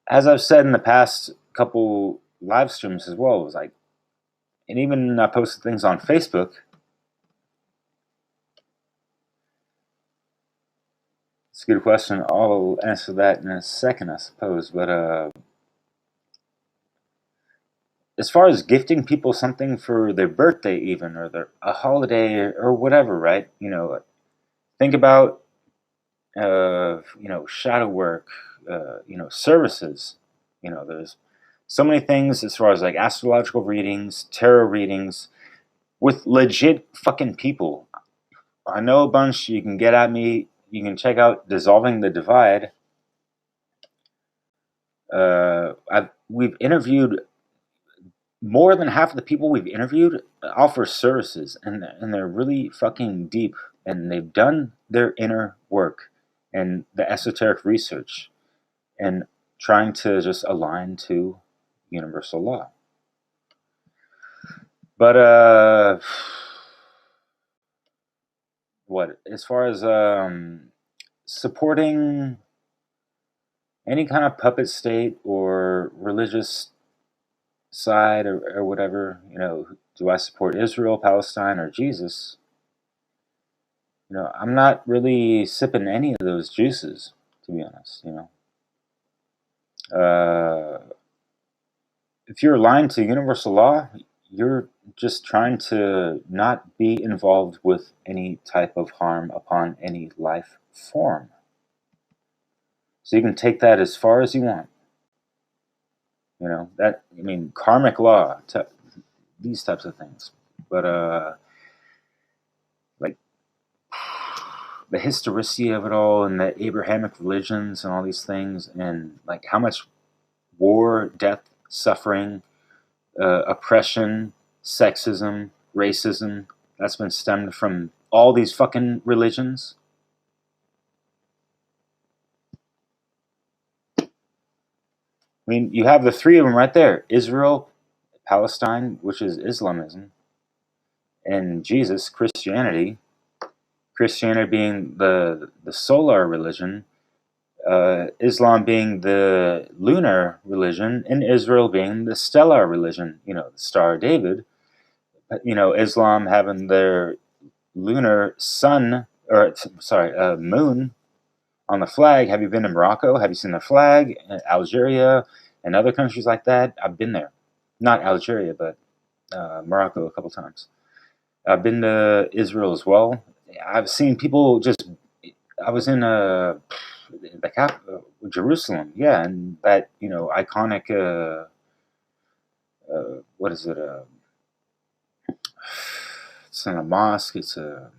as I've said in the past couple live streams as well, it was and even I posted things on Facebook. It's a good question. I'll answer that in a second, I suppose. But as far as gifting people something for their birthday, even, or a holiday, or whatever, right? Think about shadow work, services. There's so many things as far as astrological readings, tarot readings with legit fucking people. I know a bunch. You can get at me. You can check out Dissolving the Divide. We've interviewed more than half of the people we've interviewed offer services, and they're really fucking deep, and they've done their inner work and the esoteric research and trying to just align to universal law. But as far as supporting any kind of puppet state or religious side or whatever, do I support Israel, Palestine, or Jesus? I'm not really sipping any of those juices, to be honest. If you're aligned to universal law, you're just trying to not be involved with any type of harm upon any life form. So you can take that as far as you want. Karmic law, these types of things. But the historicity of it all, and the Abrahamic religions and all these things, and how much war, death, suffering, oppression, sexism, racism, that's been stemmed from all these fucking religions. You have the three of them right there. Israel, Palestine, which is Islamism, and Jesus, Christianity. Christianity being the solar religion, Islam being the lunar religion and Israel being the stellar religion, you know, the Star of David. You know, Islam having their lunar sun, or sorry, moon on the flag. Have you been to Morocco? Have you seen the flag? Algeria and other countries like that? I've been there. Not Algeria, but Morocco a couple times. I've been to Israel as well. I've seen people just. I was in the Jerusalem, yeah, and that, you know, iconic. What is it? It's in a mosque. It's the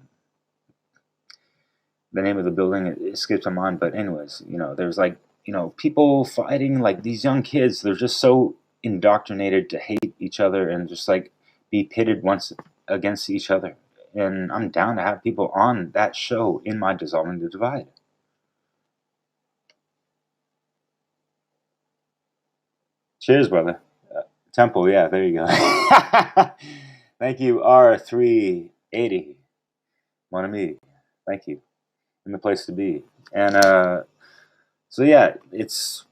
name of the building. It escapes my mind, but anyways, you know, there's like, you know, people fighting, like these young kids. They're just so indoctrinated to hate each other and just like be pitted once against each other. And I'm down to have people on that show in my Dissolving the Divide. Cheers, brother. Temple, yeah, there you go. Thank you, R380. Mon ami. Thank you. In the place to be. And so yeah, it's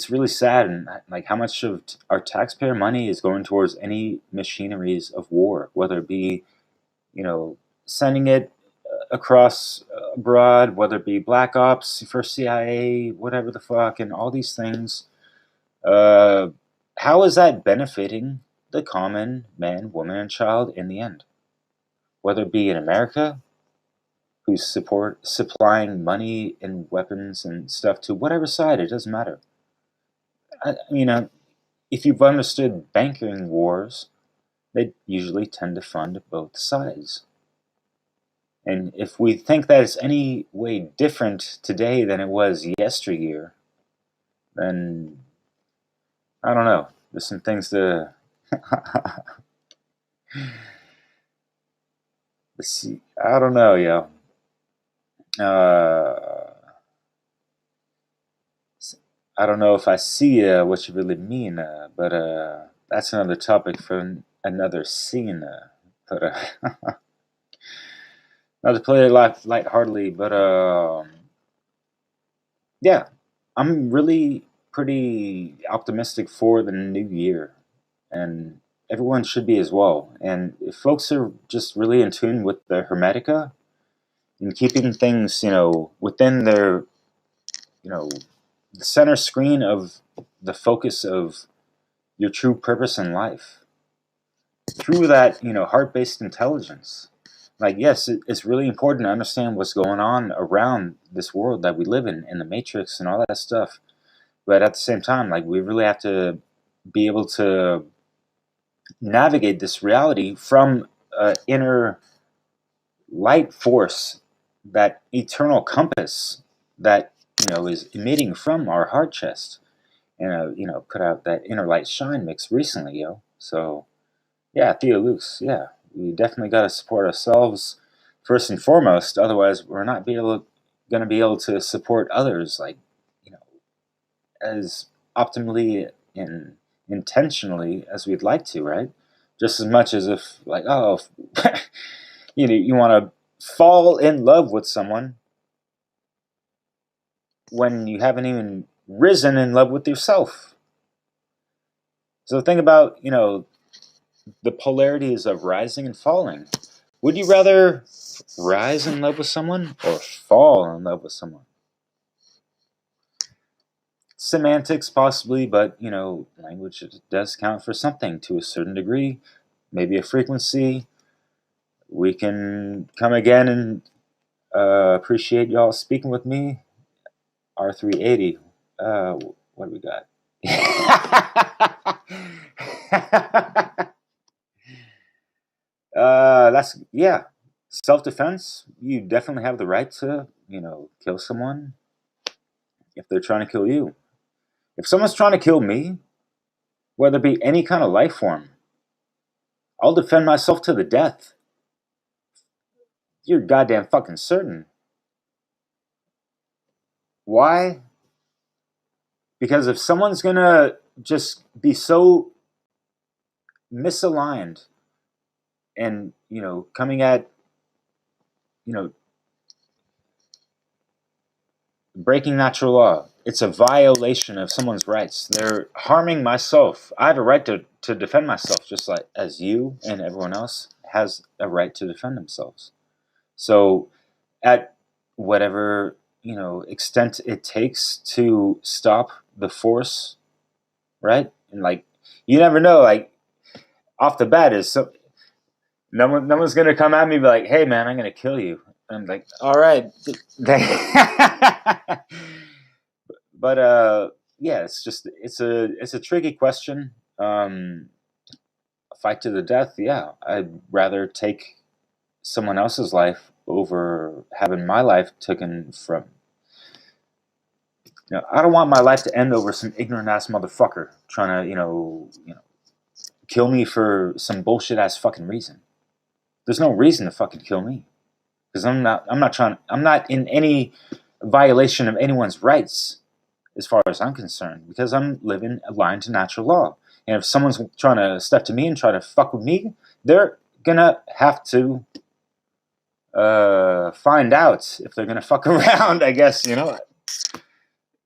really sad, and like how much of our taxpayer money is going towards any machineries of war, whether it be, you know, sending it across abroad, whether it be black ops for CIA, whatever the fuck, and all these things. How is that benefiting the common man, woman, and child in the end? Whether it be in America, who's supplying money and weapons and stuff to whatever side, it doesn't matter. You know, if you've understood banking wars, they usually tend to fund both sides. And if we think that it's any way different today than it was yesteryear, then I don't know. There's some things to see. I don't know, yo. I don't know if I see what you really mean, but that's another topic for another scene. But not to play it lightheartedly, but yeah, I'm really pretty optimistic for the new year, and everyone should be as well. And if folks are just really in tune with the Hermetica and keeping things, you know, within their, you know, the center screen of the focus of your true purpose in life, through that, you know, heart-based intelligence. Like, yes, it's really important to understand what's going on around this world that we live in the Matrix and all that stuff. But at the same time, like, we really have to be able to navigate this reality from an inner light force, that eternal compass that, you know, is emitting from our heart chest. And, you know, put out that Inner Light Shine mix recently, yo. So, yeah, Theo Luce, yeah. We definitely got to support ourselves first and foremost. Otherwise, we're not going to be able to support others, like, you know, as optimally and intentionally as we'd like to, right? Just as much as if, like, oh, you know, you want to fall in love with someone when you haven't even risen in love with yourself. So think about, you know, the polarities of rising and falling. Would you rather rise in love with someone or fall in love with someone? Semantics, possibly, but, you know, language does count for something to a certain degree. Maybe a frequency. We can come again and appreciate y'all speaking with me. R380. What do we got? That's, yeah. Self-defense. You definitely have the right to, you know, kill someone if they're trying to kill you. If someone's trying to kill me, whether it be any kind of life form, I'll defend myself to the death. You're goddamn fucking certain. Why? Because if someone's gonna just be so misaligned and, you know, coming at, you know, breaking natural law. It's a violation of someone's rights. They're harming myself. I have a right to defend myself, just like as you and everyone else has a right to defend themselves. So at whatever, extent it takes to stop the force, right? And like, you never know, like off the bat is so no one's gonna come at me and be like, hey man, I'm gonna kill you. I'm like, all right. But yeah, it's a tricky question. A fight to the death, yeah. I'd rather take someone else's life over having my life taken from. I don't want my life to end over some ignorant ass motherfucker trying to, kill me for some bullshit ass fucking reason. There's no reason to fucking kill me. Because I'm not in any violation of anyone's rights as far as I'm concerned, because I'm living aligned to natural law. And if someone's trying to step to me and try to fuck with me, they're gonna have to find out if they're gonna fuck around, I guess,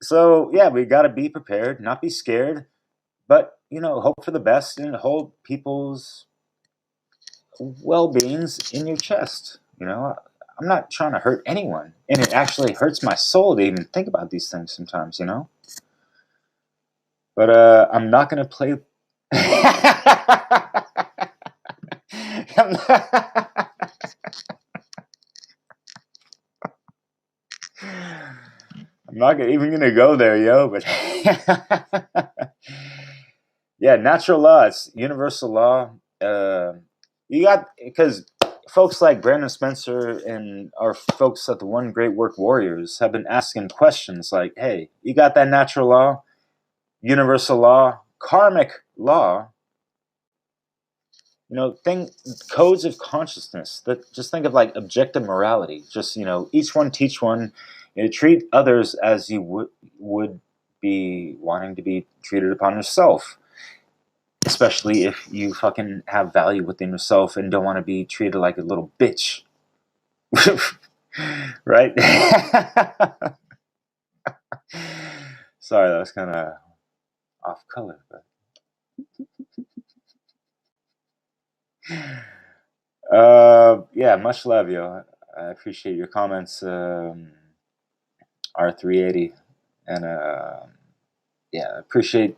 So yeah, we gotta be prepared, not be scared, but hope for the best and hold people's well-beings in your chest. I'm not trying to hurt anyone, and it actually hurts my soul to even think about these things sometimes, But I'm not gonna play. I'm not even gonna go there, yo. But yeah, natural law. It's universal law. You got, because folks like Brandon Spencer and our folks at the One Great Work Warriors have been asking questions like, hey, you got that natural law, universal law, karmic law, codes of consciousness. That, just think of like objective morality. Just, each one teach one. Treat others as you would be wanting to be treated upon yourself. Especially if you fucking have value within yourself and don't want to be treated like a little bitch. Right? Sorry, that was kind of off color. But yeah, much love, yo. I appreciate your comments, R380. And yeah, appreciate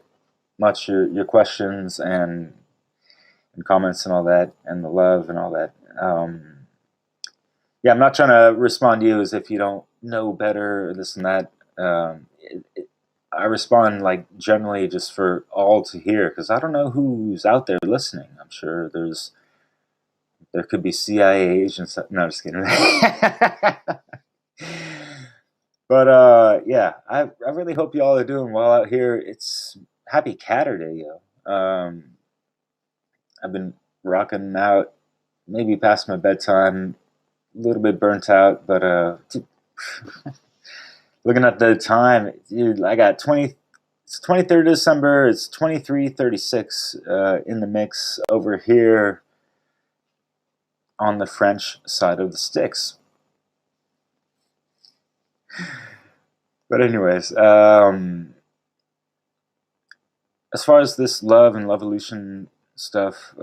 much your questions and comments and all that, and the love and all that. Yeah, I'm not trying to respond to you as if you don't know better, this and that. I respond like generally just for all to hear, because I don't know who's out there listening. I'm sure there could be CIA agents. No, just kidding. But yeah, I really hope you all are doing well out here. It's happy Catter Day, yo. I've been rocking out, maybe past my bedtime, a little bit burnt out, but looking at the time, dude, I got it's 23rd December, it's 23:36 in the mix over here on the French side of the sticks. But anyways, as far as this love and Lovolution stuff,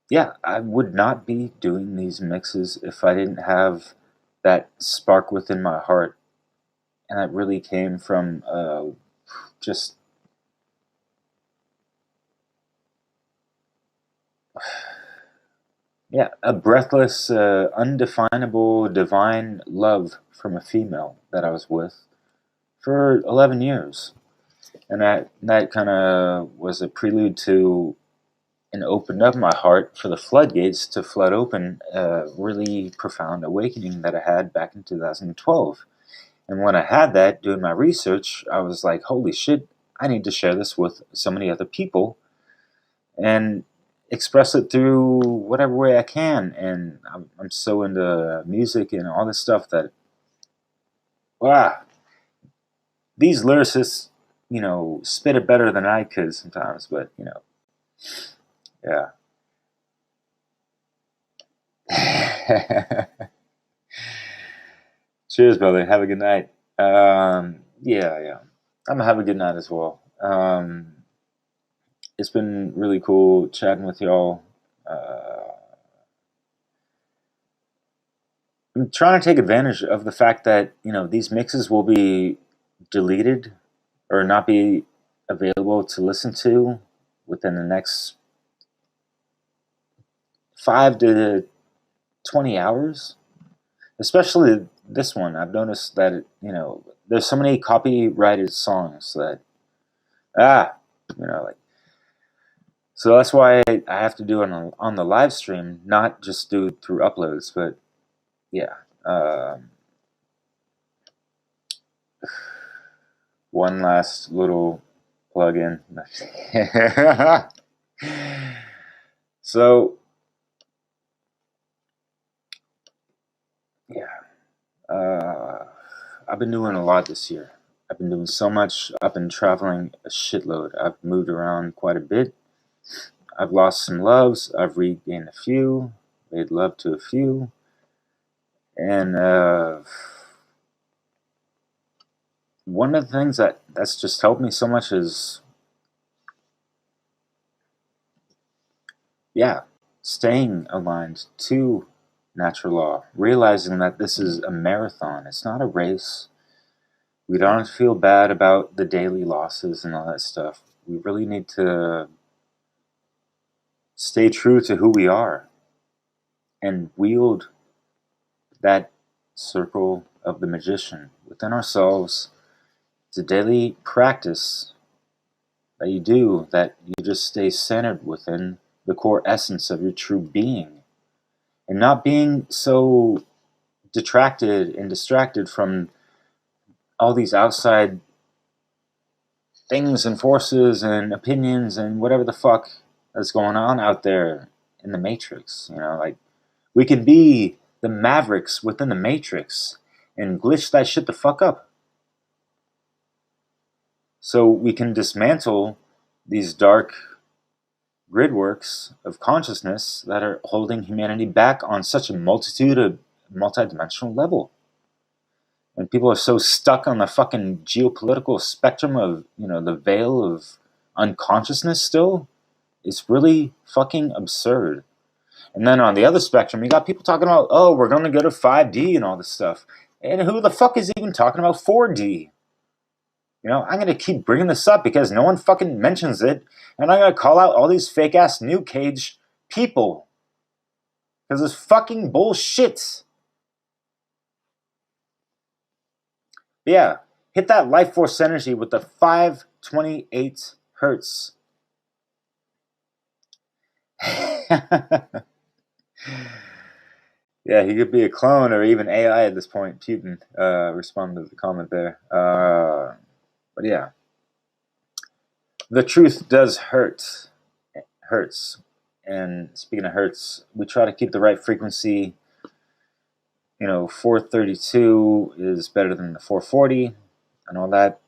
yeah, I would not be doing these mixes if I didn't have that spark within my heart. And that really came from just yeah, a breathless, undefinable, divine love from a female that I was with for 11 years. And that kind of was a prelude to and opened up my heart for the floodgates to flood open a really profound awakening that I had back in 2012. And when I had that, doing my research, I was like, holy shit, I need to share this with so many other people and express it through whatever way I can. And I'm so into music and all this stuff that, wow, these lyricists, spit it better than I could sometimes, but, yeah. Cheers, brother. Have a good night. Yeah. I'm gonna have a good night as well. It's been really cool chatting with y'all. I'm trying to take advantage of the fact that, you know, these mixes will be deleted or not be available to listen to within the next 5 to 20 hours. Especially this one. I've noticed that, you know, there's so many copyrighted songs that, you know, like, so that's why I have to do it on the live stream, not just do it through uploads, but yeah. One last little plug-in. So, yeah. I've been doing a lot this year. I've been doing so much. I've been traveling a shitload. I've moved around quite a bit. I've lost some loves. I've regained a few. Made love to a few. And one of the things that's just helped me so much is, yeah, staying aligned to natural law, realizing that this is a marathon. It's not a race. We don't feel bad about the daily losses and all that stuff. We really need to stay true to who we are and wield that circle of the magician within ourselves. It's a daily practice that you do, that you just stay centered within the core essence of your true being, and not being so detracted and distracted from all these outside things and forces and opinions and whatever the fuck is going on out there in the Matrix. You know, like, we could be the Mavericks within the Matrix and glitch that shit the fuck up. So we can dismantle these dark gridworks of consciousness that are holding humanity back on such a multidimensional level. And people are so stuck on the fucking geopolitical spectrum of, you know, the veil of unconsciousness still. It's really fucking absurd. And then on the other spectrum, you got people talking about, oh, we're going to go to 5D and all this stuff. And who the fuck is even talking about 4D? You know, I'm going to keep bringing this up because no one fucking mentions it. And I'm going to call out all these fake-ass New Cage people. Because it's fucking bullshit. But yeah, hit that life force energy with the 528 hertz. Yeah, he could be a clone or even AI at this point. Putin responded to the comment there. But yeah, the truth does hurt. It hurts. And speaking of hurts, we try to keep the right frequency. You know, 432 is better than the 440 and all that.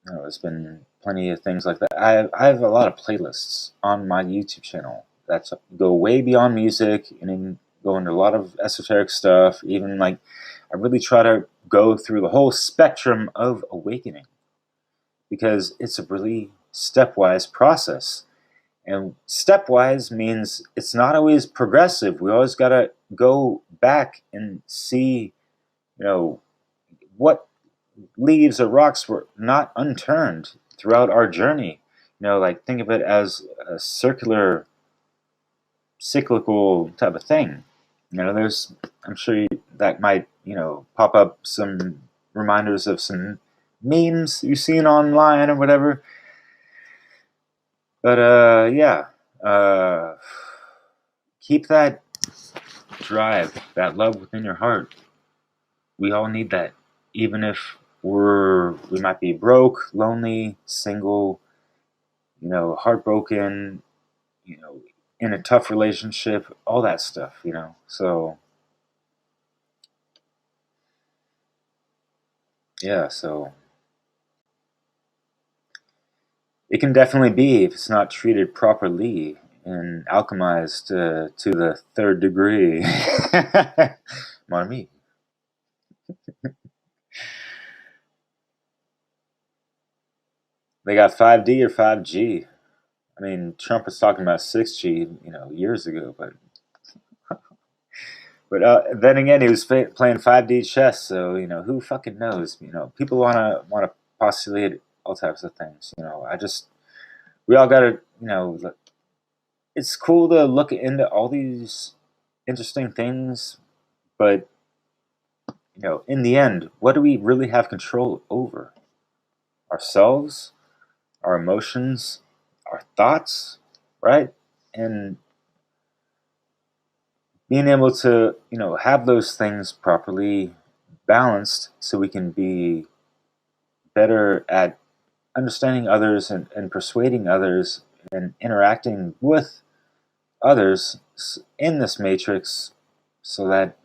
You know, there's been plenty of things like that. I have a lot of playlists on my YouTube channel that go way beyond music and even go into a lot of esoteric stuff. Even like, I really try to go through the whole spectrum of awakening because it's a really stepwise process. And stepwise means it's not always progressive. We always got to go back and see, you know, what leaves or rocks were not unturned throughout our journey. You know, like, think of it as a cyclical type of thing. You know, there's, I'm sure that might, you know, pop up some reminders of some memes you've seen online or whatever. But yeah, keep that drive, that love within your heart. We all need that, even if we might be broke, lonely, single, you know, heartbroken, you know, in a tough relationship, all that stuff, you know. So yeah, so it can definitely be, if it's not treated properly and alchemized to the third degree. Mon ami. they got 5D or 5G. I mean, Trump was talking about 6G, years ago, but then again, he was playing 5D chess, so who fucking knows? People wanna postulate all types of things. We all gotta, it's cool to look into all these interesting things, but in the end, what do we really have control over? Ourselves, our emotions, our thoughts, right? And being able to, have those things properly balanced so we can be better at understanding others and persuading others and interacting with others in this matrix so that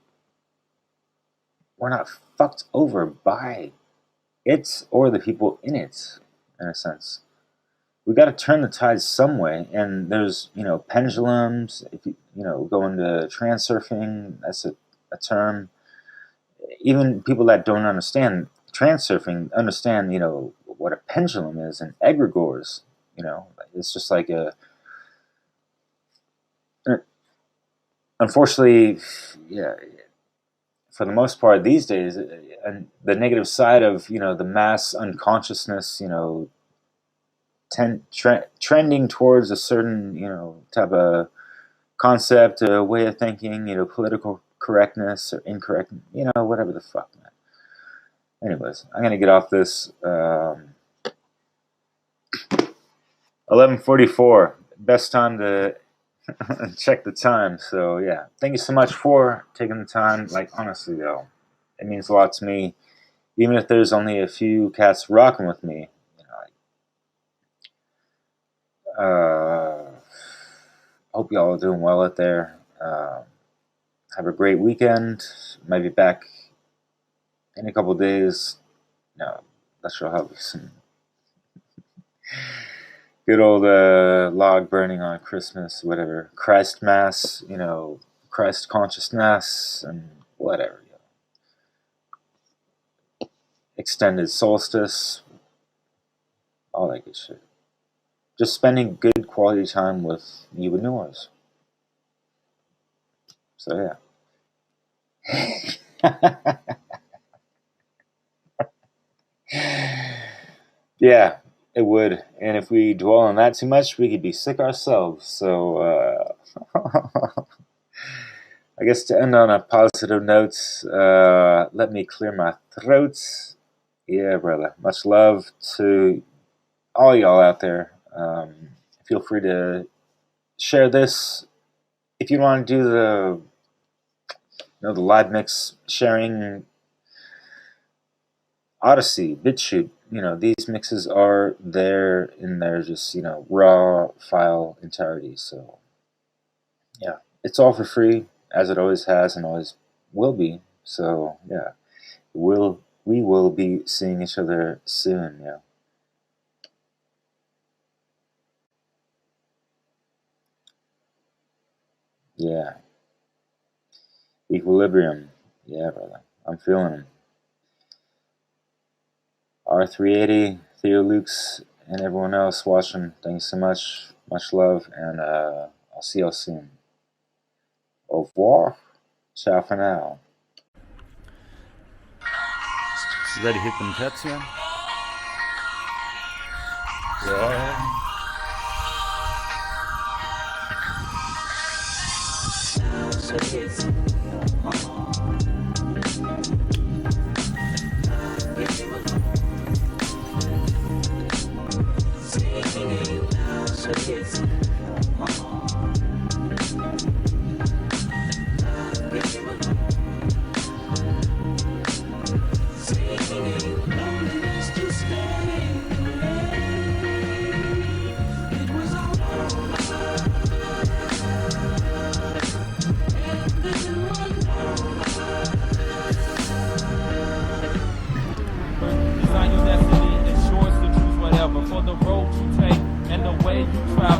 we're not fucked over by it or the people in it, in a sense. We got to turn the tides some way, and there's pendulums. If you go into transurfing, that's a term. Even people that don't understand transurfing understand what a pendulum is, and egregores. It's just like unfortunately, yeah. For the most part these days, and the negative side of the mass unconsciousness, trending towards a certain type of concept, a way of thinking, political correctness or incorrect, whatever the fuck, man. Anyways, I'm gonna get off this. 11:44, best time to check the time. So yeah, thank you so much for taking the time. Like, honestly though, it means a lot to me, even if there's only a few cats rocking with me. Hope y'all are doing well out there. Have a great weekend. Might be back in a couple days. No, that should have some good old log burning on Christmas, whatever. Christ Mass, Christ consciousness, and whatever. Extended solstice, all that good shit. Just spending good quality time with you and yours. So yeah. Yeah, it would. And if we dwell on that too much, we could be sick ourselves. So I guess to end on a positive note, let me clear my throat. Yeah, brother. Much love to all y'all out there. Feel free to share this. If you want to do the live mix sharing, Odyssey, BitChute, these mixes are there in their just, raw file entirety. So yeah, it's all for free, as it always has and always will be. So yeah, we will be seeing each other soon. Yeah. Yeah. Equilibrium. Yeah, brother. I'm feeling it. R380, Theo Lukes, and everyone else watching, thanks so much. Much love, and I'll see y'all soon. Au revoir. Ciao for now. You ready to hit them pets, man? Yeah. For the road you take and the way you travel.